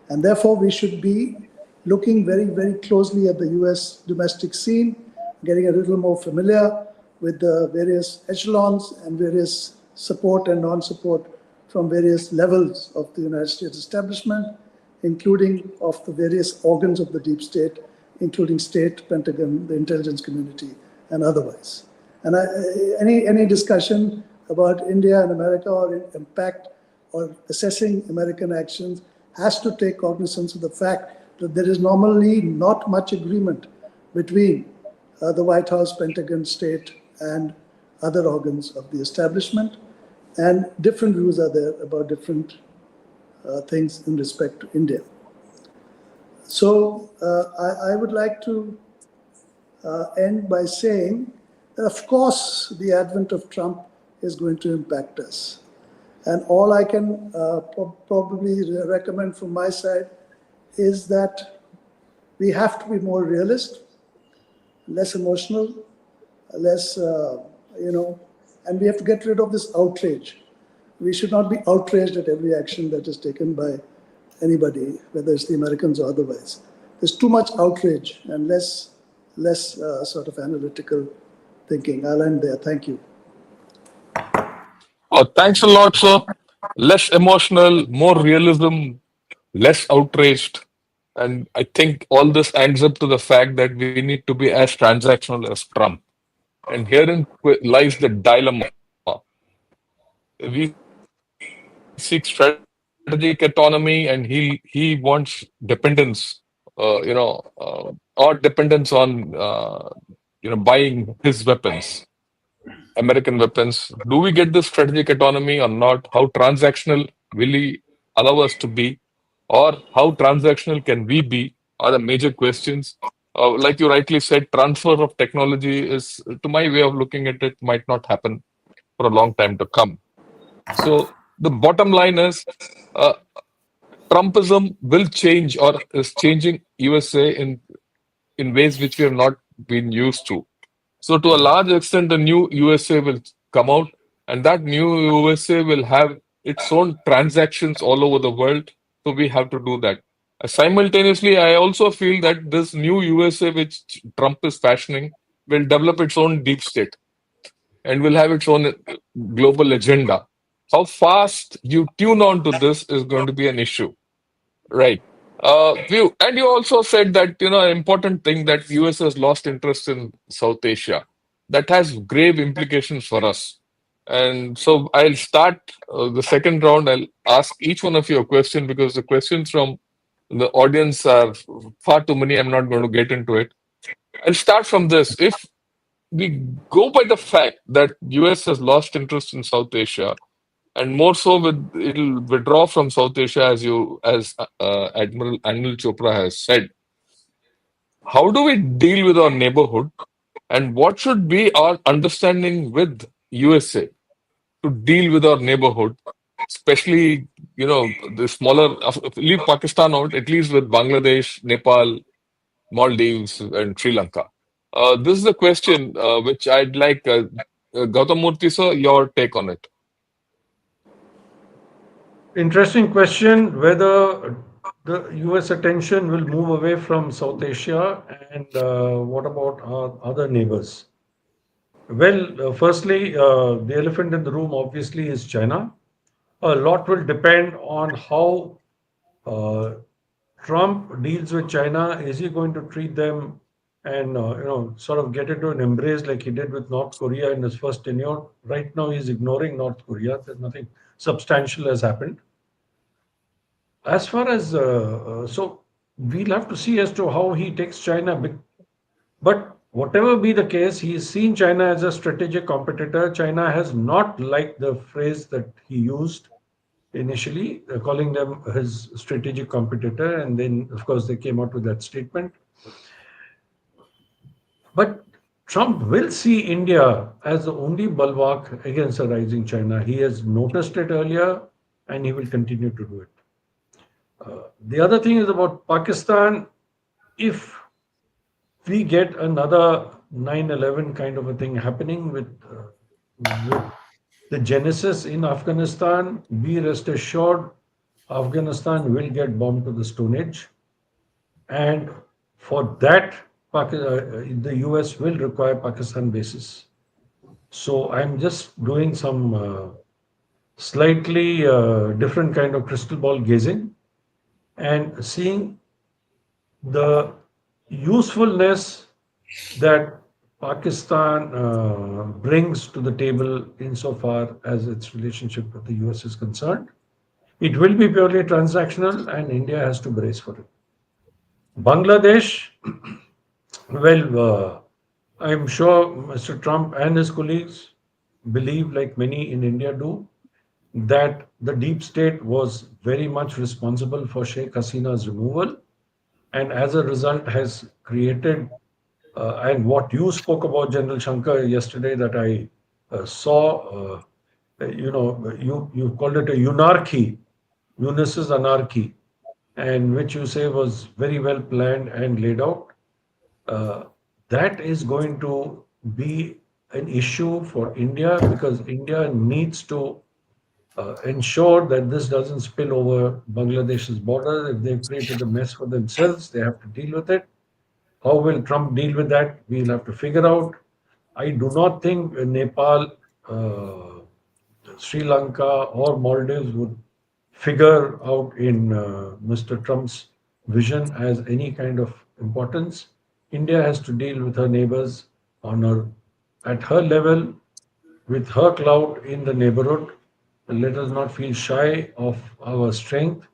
And therefore, we should be looking very, very closely at the US domestic scene, getting a little more familiar with the various echelons and various support and non-support from various levels of the United States establishment, including of the various organs of the deep state, including state, Pentagon, the intelligence community, and otherwise. And any discussion about India and America or impact or assessing American actions has to take cognizance of the fact that there is normally not much agreement between the White House, Pentagon, state, and other organs of the establishment. And different views are there about different things in respect to India. So I would like to end by saying that, of course, the advent of Trump is going to impact us. And all I can probably recommend from my side is that we have to be more realist, less emotional, less, and we have to get rid of this outrage. We should not be outraged at every action that is taken by anybody, whether it's the Americans or otherwise. There's too much outrage and less sort of analytical thinking. I'll end there. Thank you. Thanks a lot, sir. Less emotional, more realism, less outraged. And I think all this ends up to the fact that we need to be as transactional as Trump. And herein lies the dilemma. We seek strategic autonomy, and he wants dependence, or dependence on buying his weapons, American weapons. Do we get this strategic autonomy or not? How transactional will he allow us to be, or how transactional can we be? Are the major questions. Like you rightly said, transfer of technology is, to my way of looking at it, might not happen for a long time to come. So the bottom line is, Trumpism will change or is changing USA in ways which we have not been used to. So to a large extent, the new USA will come out, and that new USA will have its own transactions all over the world. So we have to do that. Simultaneously, I also feel that this new USA which Trump is fashioning will develop its own deep state and will have its own global agenda. How fast you tune on to this is going to be an issue, right? You also said that an important thing that US has lost interest in South Asia. That has grave implications for us. And so I'll start the second round. I'll ask each one of you a question because the questions from the audience are far too many. I'm not going to get into it. I'll start from this. If we go by the fact that US has lost interest in South Asia, and more so it'll withdraw from South Asia, as Admiral Anil Chopra has said. How do we deal with our neighborhood, and what should be our understanding with USA to deal with our neighborhood, especially the smaller, leave Pakistan out, at least with Bangladesh, Nepal, Maldives, and Sri Lanka. This is a question which I'd like Gautam Murthy sir, your take on it. Interesting question whether the US attention will move away from South Asia and what about our other neighbors? Well, firstly, the elephant in the room obviously is China. A lot will depend on how uh, Trump deals with China. Is he going to treat them and sort of get into an embrace like he did with North Korea in his first tenure? Right now, he's ignoring North Korea. There's nothing substantial has happened. As far as so, we'll have to see as to how he takes China. But whatever be the case, he's seen China as a strategic competitor. China has not liked the phrase that he used initially, calling them his strategic competitor, and then, of course, they came out with that statement. But Trump will see India as the only bulwark against a rising China. He has noticed it earlier, and he will continue to do it. The other thing is about Pakistan. If we get another 9/11 kind of a thing happening with the genesis in Afghanistan, be rest assured, Afghanistan will get bombed to the Stone Age. And for that, the US will require Pakistan bases. So I'm just doing some slightly different kind of crystal ball gazing and seeing the usefulness that Pakistan brings to the table insofar as its relationship with the US is concerned. It will be purely transactional, and India has to brace for it. Bangladesh, well, I'm sure Mr. Trump and his colleagues believe, like many in India do, that the deep state was very much responsible for Sheikh Hasina's removal, and as a result has created and what you spoke about, General Shankar, yesterday that I saw, you called it a unarchy, Yunus's anarchy, and which you say was very well planned and laid out. Uh, that is going to be an issue for India because India needs to ensure that this doesn't spill over Bangladesh's border. If they've created a mess for themselves, they have to deal with it. How will Trump deal with that? We'll have to figure out. I do not think Nepal, uh, Sri Lanka, or Maldives would figure out in Mr. Trump's vision as any kind of importance. India has to deal with her neighbors on her at her level with her clout in the neighborhood. And let us not feel shy of our strength.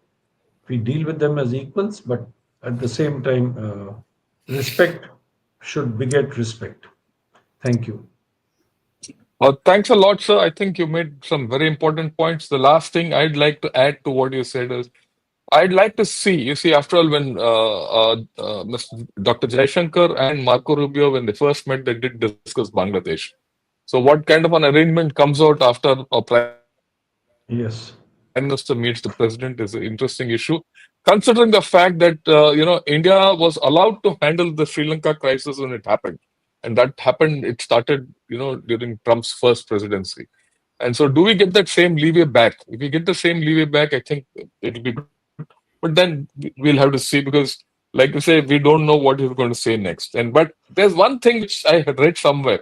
We deal with them as equals, but at the same time, respect should beget respect. Thank you. Thanks a lot, sir. I think you made some very important points. The last thing I'd like to add to what you said is I'd like to see, you see, after all, when Mr. Dr. Jaishankar and Marco Rubio, when they first met, they did discuss Bangladesh. So, what kind of an arrangement comes out after a Prime Minister meets the President is Yes. an interesting issue. Considering the fact that India was allowed to handle the Sri Lanka crisis when it happened, and that happened. It started during Trump's first presidency. And so, do we get that same leeway back? If we get the same leeway back, I think it'll be good. But then we'll have to see because, like you say, we don't know what he's going to say next. But there's one thing which I had read somewhere.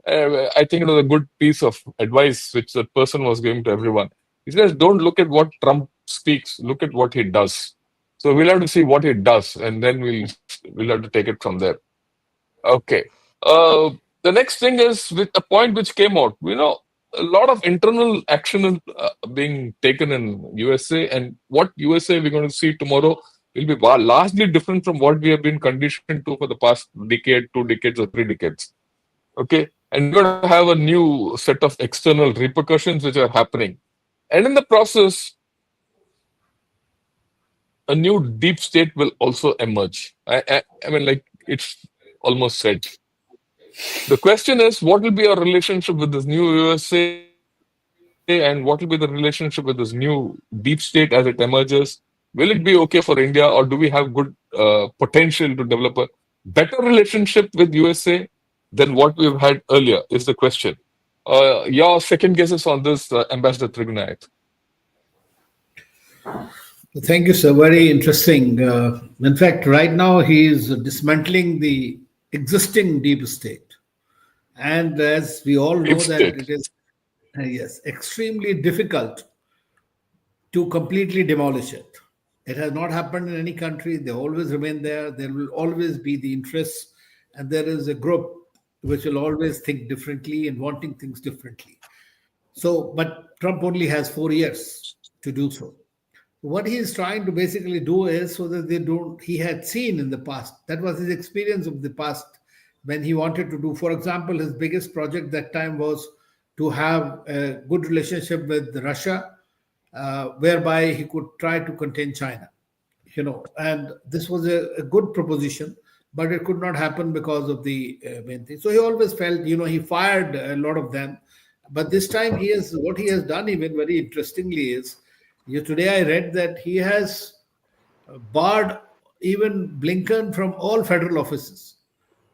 I think it was a good piece of advice which that person was giving to everyone. He says, "Don't look at what Trump speaks. Look at what he does." So we'll have to see what he does, and then we'll have to take it from there. Okay. Uh, the next thing is with a point which came out. A lot of internal action is being taken in USA, and what USA we're going to see tomorrow will be largely different from what we have been conditioned to for the past decade, 2 decades, or 3 decades. Okay, and we're going to have a new set of external repercussions which are happening, and in the process, a new deep state will also emerge. I mean, like it's almost said. The question is, what will be our relationship with this new USA, and what will be the relationship with this new deep state as it emerges? Will it be okay for India, or do we have good potential to develop a better relationship with USA than what we've had earlier? Is the question. Your second guesses on this, Ambassador Trigunayat. Thank you, sir. Very interesting. In fact, right now he is dismantling the existing deep state. And as we all Deep know, that state. it is, yes, extremely difficult to completely demolish it. It has not happened in any country. They always remain there. There will always be the interests, and there is a group which will always think differently and wanting things differently. So, but Trump only has 4 years to do so. What he is trying to basically do is so that they don't, he had seen in the past, that was his experience of the past when he wanted to do, for example, his biggest project that time was to have a good relationship with Russia, whereby he could try to contain China, and this was a good proposition, but it could not happen because of the main thing. So he always felt, he fired a lot of them. But this time what he has done, even very interestingly, is, today I read that he has barred even Blinken from all federal offices.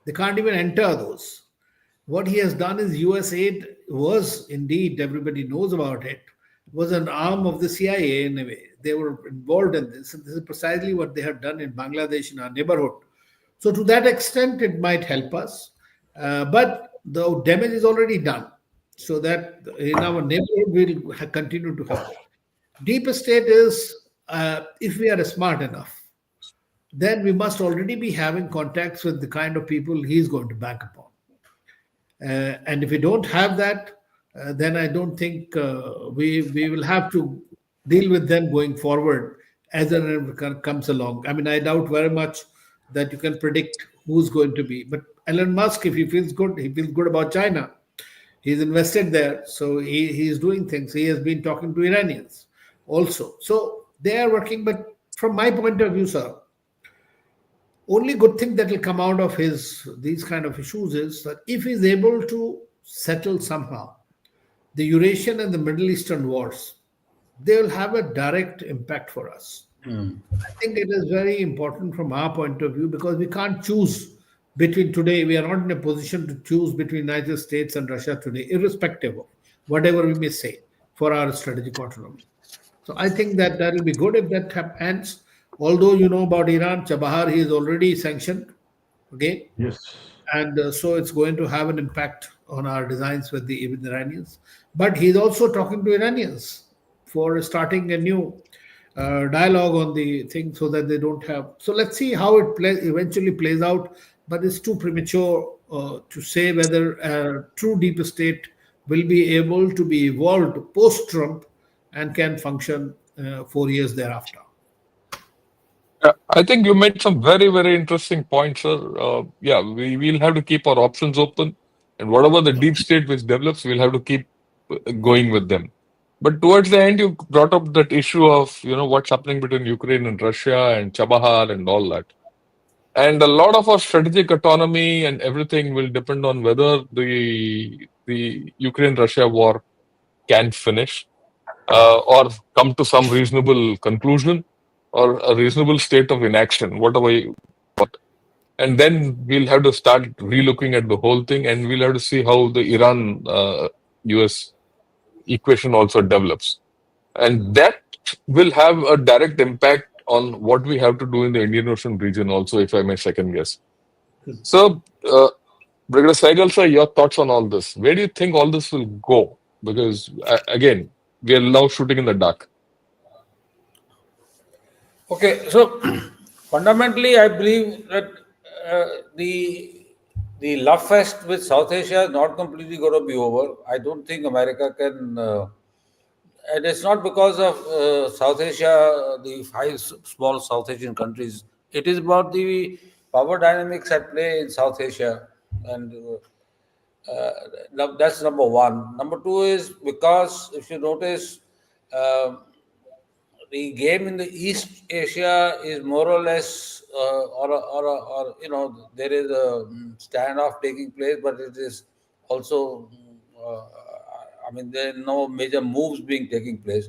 They can't even enter those. What he has done is US aid was indeed, everybody knows about it, was an arm of the CIA in a way. They were involved in this, and this is precisely what they have done in Bangladesh, in our neighborhood. So to that extent, it might help us, but the damage is already done. So that in our neighborhood, we'll continue to have it. Deep state is, if we are smart enough, then we must already be having contacts with the kind of people he's going to bank upon. And if we don't have that, then I don't think we will have to deal with them going forward as and when it comes along. I mean, I doubt very much that you can predict who's going to be. But Elon Musk, if he feels good about China. He's invested there, so he is doing things. He has been talking to Iranians also. So they are working. But from my point of view, sir, only good thing that will come out of these kind of issues is that if he's able to settle somehow the Eurasian and the Middle Eastern wars, they will have a direct impact for us. I think it is very important from our point of view because we can't choose between today. We are not in a position to choose between United States and Russia today, irrespective of whatever we may say for our strategic autonomy. So I think that will be good if that happens. Although you know about Iran, Chabahar, he is already sanctioned again, Yes. and so it's going to have an impact on our designs with the Iranians. But he's also talking to Iranians for starting a new dialogue on the thing so that they don't have. So let's see how it eventually plays out. But it's too premature to say whether a true deep state will be able to be evolved post Trump and can function 4 years thereafter. I think you made some very, very interesting points, sir. Yeah, we'll have to keep our options open, and whatever the deep state which develops, we'll have to keep going with them. But towards the end, you brought up that issue of what's happening between Ukraine and Russia and Chabahar and all that. And a lot of our strategic autonomy and everything will depend on whether the Ukraine-Russia war can finish or come to some reasonable conclusion or a reasonable state of inaction, whatever you want. And then we'll have to start relooking at the whole thing, and we'll have to see how the Iran US equation also develops. And that will have a direct impact on what we have to do in the Indian Ocean region, also, if I may second guess. So, Brigadier Saigal, sir, your thoughts on all this? Where do you think all this will go? Because, again, we are now shooting in the dark. Okay, so fundamentally, I believe that the love fest with South Asia is not completely going to be over. I don't think America can, and it's not because of South Asia, the five small South Asian countries. It is about the power dynamics at play in South Asia, and that's number one. Number two is because if you notice. the game in the East Asia is more or less, or there is a standoff taking place, but it is also, I mean, there are no major moves being taking place.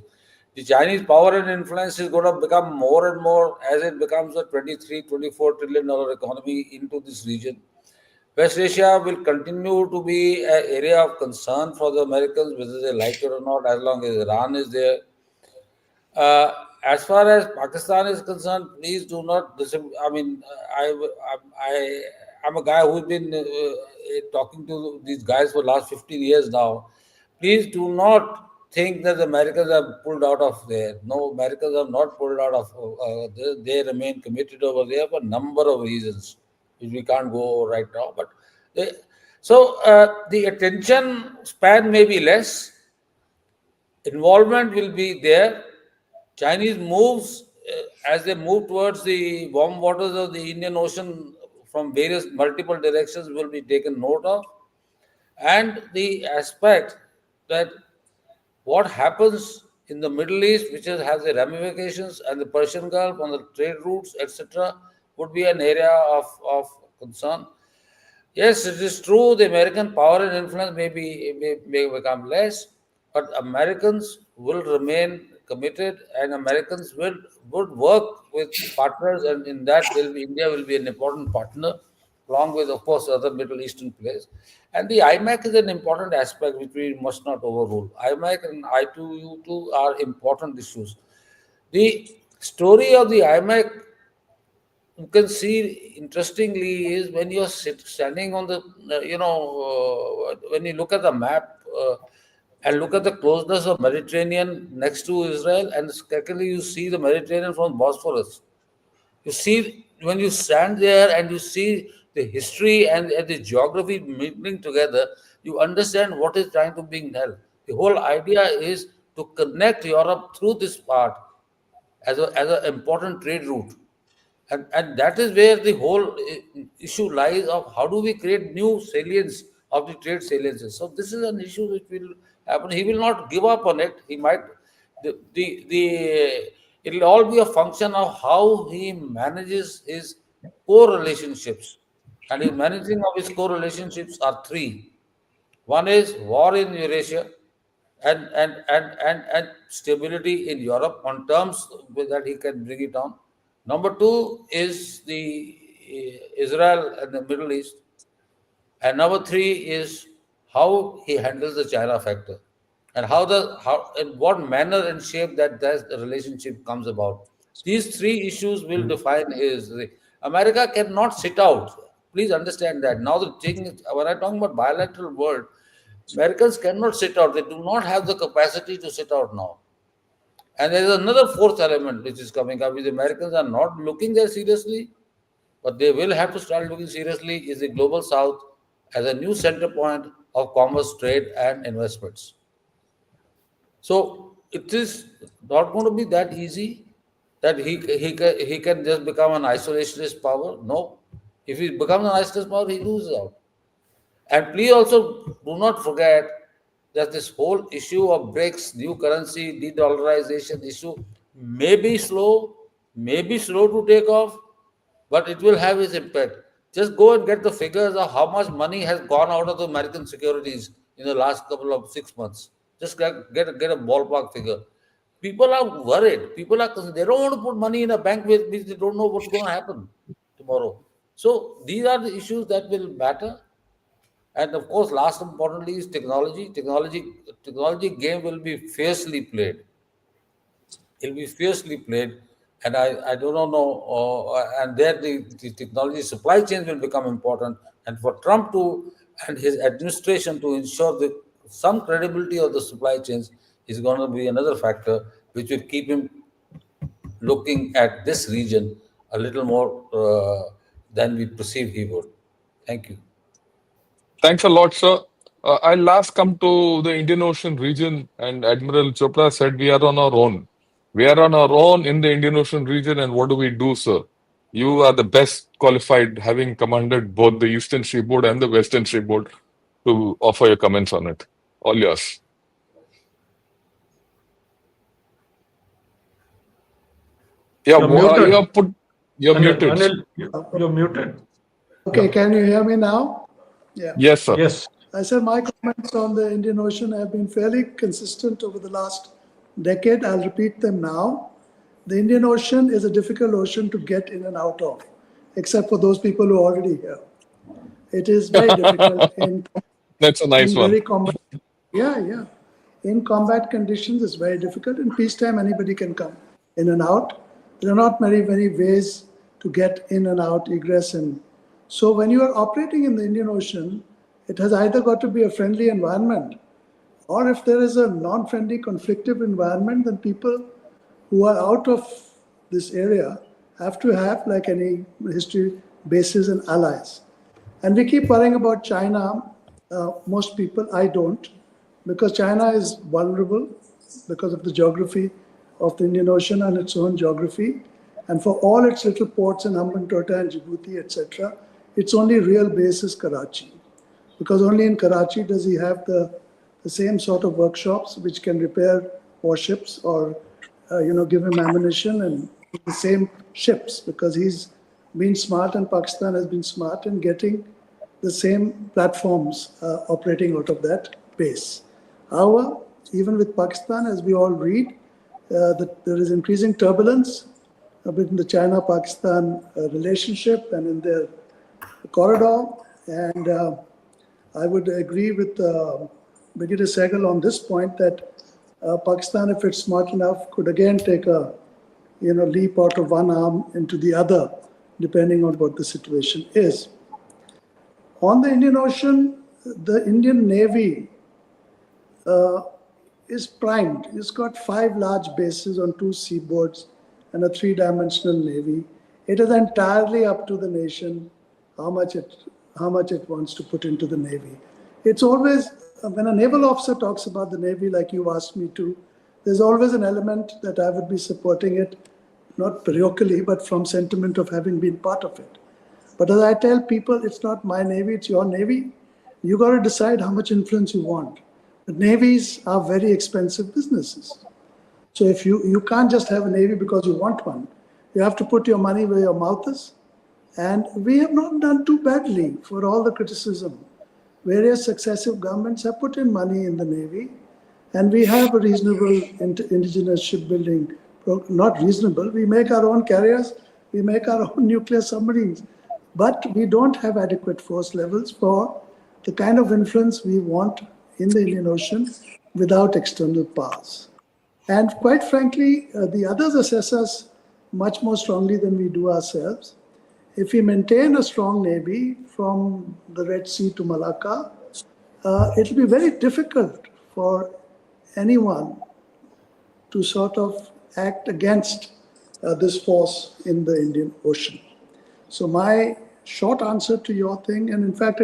The Chinese power and influence is going to become more and more as it becomes a 23, $24 trillion economy into this region. West Asia will continue to be an area of concern for the Americans, whether they like it or not, as long as Iran is there. As far as Pakistan is concerned, please do not. I mean, I'm a guy who's been talking to these guys for the last 15 years now. Please do not think that the Americans are pulled out of there. No, Americans are not pulled out of. They remain committed over there for a number of reasons, which we can't go right now. But the attention span may be less. Involvement will be there. Chinese moves as they move towards the warm waters of the Indian Ocean from various multiple directions will be taken note of, and the aspect that what happens in the Middle East, which has the ramifications, and the Persian Gulf on the trade routes, etc., would be an area of concern. Yes, it is true. The American power and influence may become less, but Americans will remain committed, and Americans would work with partners, and in that India will be an important partner, along with, of course, other Middle Eastern players. And the IMAC is an important aspect which we must not overrule. IMAC and I2U2 are important issues. The story of the IMAC, you can see interestingly, is when you're standing on the, when you look at the map and look at the closeness of Mediterranean next to Israel, and secondly, you see the Mediterranean from Bosphorus. You see, when you stand there and you see the history and the geography mingling together, you understand what is trying to be held. The whole idea is to connect Europe through this part as an important trade route. And that is where the whole issue lies of how do we create new salience of the trade saliences. So this is an issue which will happen. He will not give up on it. He might, it will all be a function of how he manages his core relationships. And his managing of his core relationships are three. One is war in Eurasia, and stability in Europe on terms that he can bring it on. Number two is the Israel and the Middle East. And number three is how he handles the China factor, and how in what manner and shape that the relationship comes about. These three issues will define his. America cannot sit out. Please understand that. Now the thing is, when I'm talking about bilateral world, Americans cannot sit out. They do not have the capacity to sit out now. And there is another fourth element which is coming up, which the Americans are not looking there seriously, but they will have to start looking seriously, is the global south as a new center point of commerce, trade, and investments. So it is not going to be that easy that he can just become an isolationist power. No. If he becomes an isolationist power, he loses out. And please also do not forget that this whole issue of BRICS, new currency, de-dollarization issue may be slow to take off, but it will have its impact. Just go and get the figures of how much money has gone out of the American securities in the last couple of 6 months. Just get a ballpark figure. People are worried. People are concerned. They don't want to put money in a bank which they don't know what's going to happen tomorrow. So these are the issues that will matter. And of course, last importantly is technology. Technology game will be fiercely played. It will be fiercely played, and I do not know. And there the technology supply chains will become important. And for Trump and his administration to ensure that some credibility of the supply chains is going to be another factor which will keep him looking at this region a little more than we perceive he would. Thank you. Thanks a lot, sir. I'll last come to the Indian Ocean region, and Admiral Chopra said we are on our own. We are on our own in the Indian Ocean region, and what do we do, sir? You are the best qualified, having commanded both the Eastern Seaboard and the Western Seaboard, to offer your comments on it. All yours. Yeah, You're muted. you're Anil, muted. Anil, you're muted. Okay, can you hear me now? Yeah. Yes, sir. Yes. I said my comments on the Indian Ocean have been fairly consistent over the last decade. I'll repeat them now. The Indian Ocean is a difficult ocean to get in and out of, except for those people who are already here. It is very difficult That's a nice in one. very combat. Yeah. In combat conditions, it's very difficult. In peacetime, anybody can come in and out. There are not many ways to get in and out, egress. And so when you are operating in the Indian Ocean, it has either got to be a friendly environment, or if there is a non-friendly, conflictive environment, then people who are out of this area have to have, like any history, bases and allies. And we keep worrying about China. Most people, I don't, because China is vulnerable because of the geography of the Indian Ocean and its own geography. And for all its little ports in Hambantota and Djibouti, etc., its only real base is Karachi. Because only in Karachi does he have the same sort of workshops which can repair warships or give him ammunition and the same ships, because he's been smart and Pakistan has been smart in getting the same platforms operating out of that base. However, even with Pakistan, as we all read, that there is increasing turbulence between the China-Pakistan relationship and in their corridor. And I would agree with Brigadier Sehgal on this point that Pakistan, if it's smart enough, could again take a leap out of one arm into the other, depending on what the situation is. On the Indian Ocean, the Indian Navy is primed. It's got 5 large bases on 2 seaboards and a 3-dimensional navy. It is entirely up to the nation how much it wants to put into the navy. It's always, when a naval officer talks about the navy, like you asked me to, there's always an element that I would be supporting it, not parochially, but from sentiment of having been part of it. But as I tell people, it's not my navy, it's your navy. You got to decide how much influence you want. But navies are very expensive businesses. So if you can't just have a navy because you want one. You have to put your money where your mouth is. And we have not done too badly for all the criticism. Various successive governments have put in money in the navy, and we have a reasonable indigenous shipbuilding. Not reasonable. We make our own carriers, we make our own nuclear submarines, but we don't have adequate force levels for the kind of influence we want in the Indian Ocean without external powers. And quite frankly, the others assess us much more strongly than we do ourselves. If we maintain a strong navy from the Red Sea to Malacca, it will be very difficult for anyone to sort of act against this force in the Indian Ocean. So my short answer to your thing, and in fact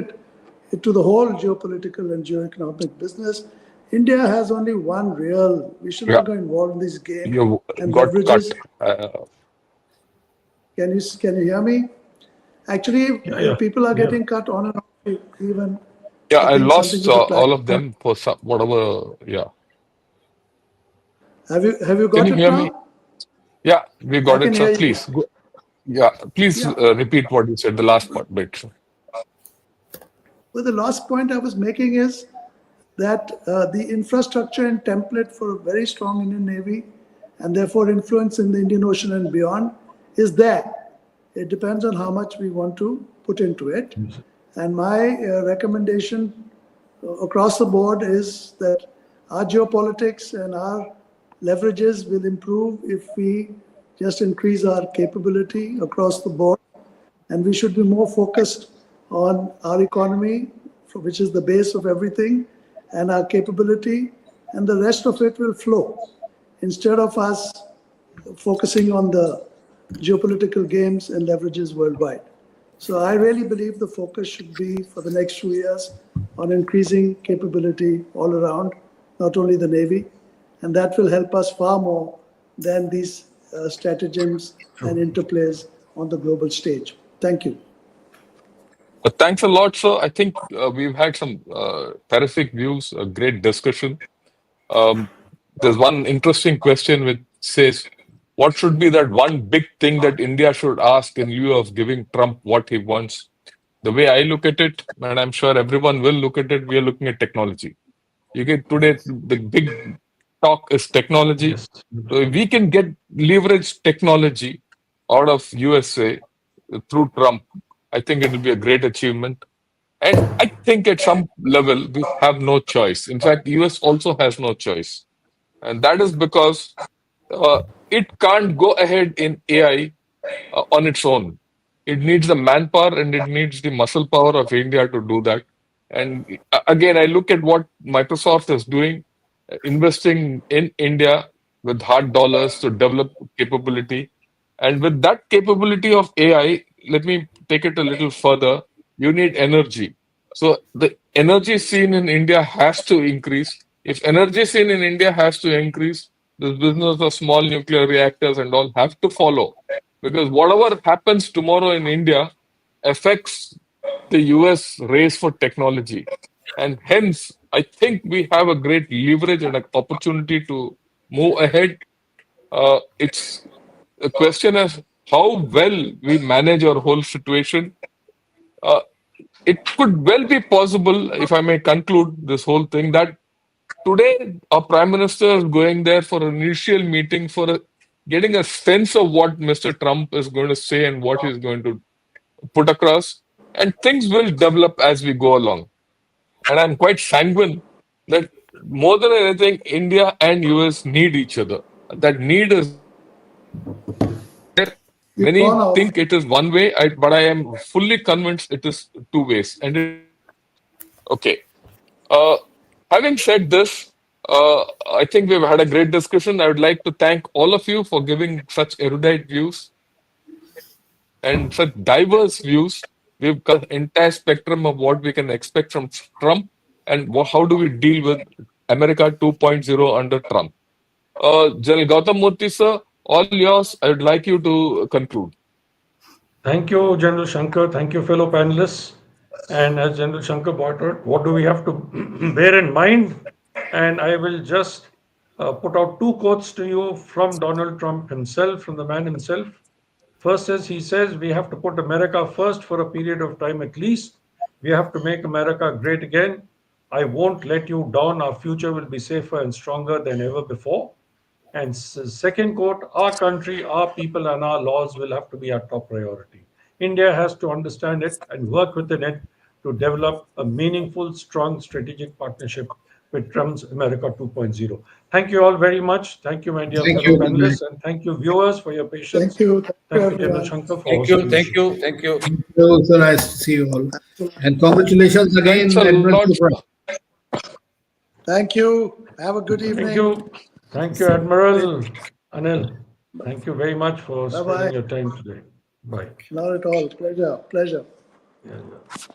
to the whole geopolitical and geoeconomic business, India has only one real, we should not go involved in this game You and got leverages. cut. Can you hear me? Actually, Yeah. people are getting cut on and off even. Yeah, I think something lost with the all of platform. them for some whatever. Yeah. Have you Can got you it hear me? now? Yeah, we I got can it, sir. hear you. Please. Yeah, please Yeah. repeat what you said, the last part bit. Sir. Well, the last point I was making is that the infrastructure and template for a very strong Indian Navy and therefore influence in the Indian Ocean and beyond is there. It depends on how much we want to put into it. And my recommendation across the board is that our geopolitics and our leverages will improve if we just increase our capability across the board. And we should be more focused on our economy, which is the base of everything, and our capability, and the rest of it will flow. Instead of us focusing on the geopolitical games and leverages worldwide. So I really believe the focus should be for the next few years on increasing capability all around, not only the Navy, and that will help us far more than these stratagems and interplays on the global stage. Thank you. Thanks a lot, sir. I think we've had some terrific views, a great discussion. There's one interesting question which says, what should be that one big thing that India should ask in lieu of giving Trump what he wants? The way I look at it, and I'm sure everyone will look at it, we are looking at technology. You get today, the big talk is technology. Yes. So if we can get leverage technology out of USA through Trump, I think it will be a great achievement. And I think at some level we have no choice. In fact, US also has no choice, and that is because uh, it can't go ahead in AI on its own. It needs the manpower and it needs the muscle power of India to do that. And again, I look at what Microsoft is doing, investing in India with hard dollars to develop capability. And with that capability of AI, let me take it a little further. You need energy. So the energy scene in India has to increase. If energy scene in India has to increase, this business of small nuclear reactors and all have to follow. Because whatever happens tomorrow in India affects the US race for technology. And hence, I think we have a great leverage and an opportunity to move ahead. It's a question of how well we manage our whole situation. Uh, it could well be possible, if I may conclude this whole thing, that today our Prime Minister is going there for an initial meeting for getting a sense of what Mr. Trump is going to say and what he's going to put across, and things will develop as we go along. And I'm quite sanguine that more than anything, India and US need each other. That need is there. You've gone Many off. think it is one way, but I am fully convinced it is two ways. And okay, uh, having said this, I think we've had a great discussion. I would like to thank all of you for giving such erudite views and such diverse views. We've got the entire spectrum of what we can expect from Trump and how do we deal with America 2.0 under Trump. General Gautam Murthy, sir, all yours. I would like you to conclude. Thank you, General Shankar. Thank you, fellow panelists. And as General Shankar brought out, what do we have to bear in mind? And I will just put out two quotes to you from Donald Trump himself, from the man himself. First is he says we have to put America first for a period of time at least. We have to make America great again. I won't let you down. Our future will be safer and stronger than ever before. And second quote, our country, our people, and our laws will have to be our top priority. India has to understand it and work within it to develop a meaningful, strong strategic partnership with Trump's America 2.0. Thank you all very much. Thank you, my dear Thank fellow you. Good night. panelists, and thank you, viewers, for your patience. Thank you. Thank you, General Everyone. Shankar, for Thank hosting you, the thank show. you, thank you. It was so nice to see you all. And congratulations Thanks again, a Admiral lot. Chopra. Thank you. Have a good Thank evening. you. Thank you, Admiral Anil. Thank you very much for Bye-bye. spending your time today. Bye. Not at all. Pleasure. Pleasure. Yeah, yeah.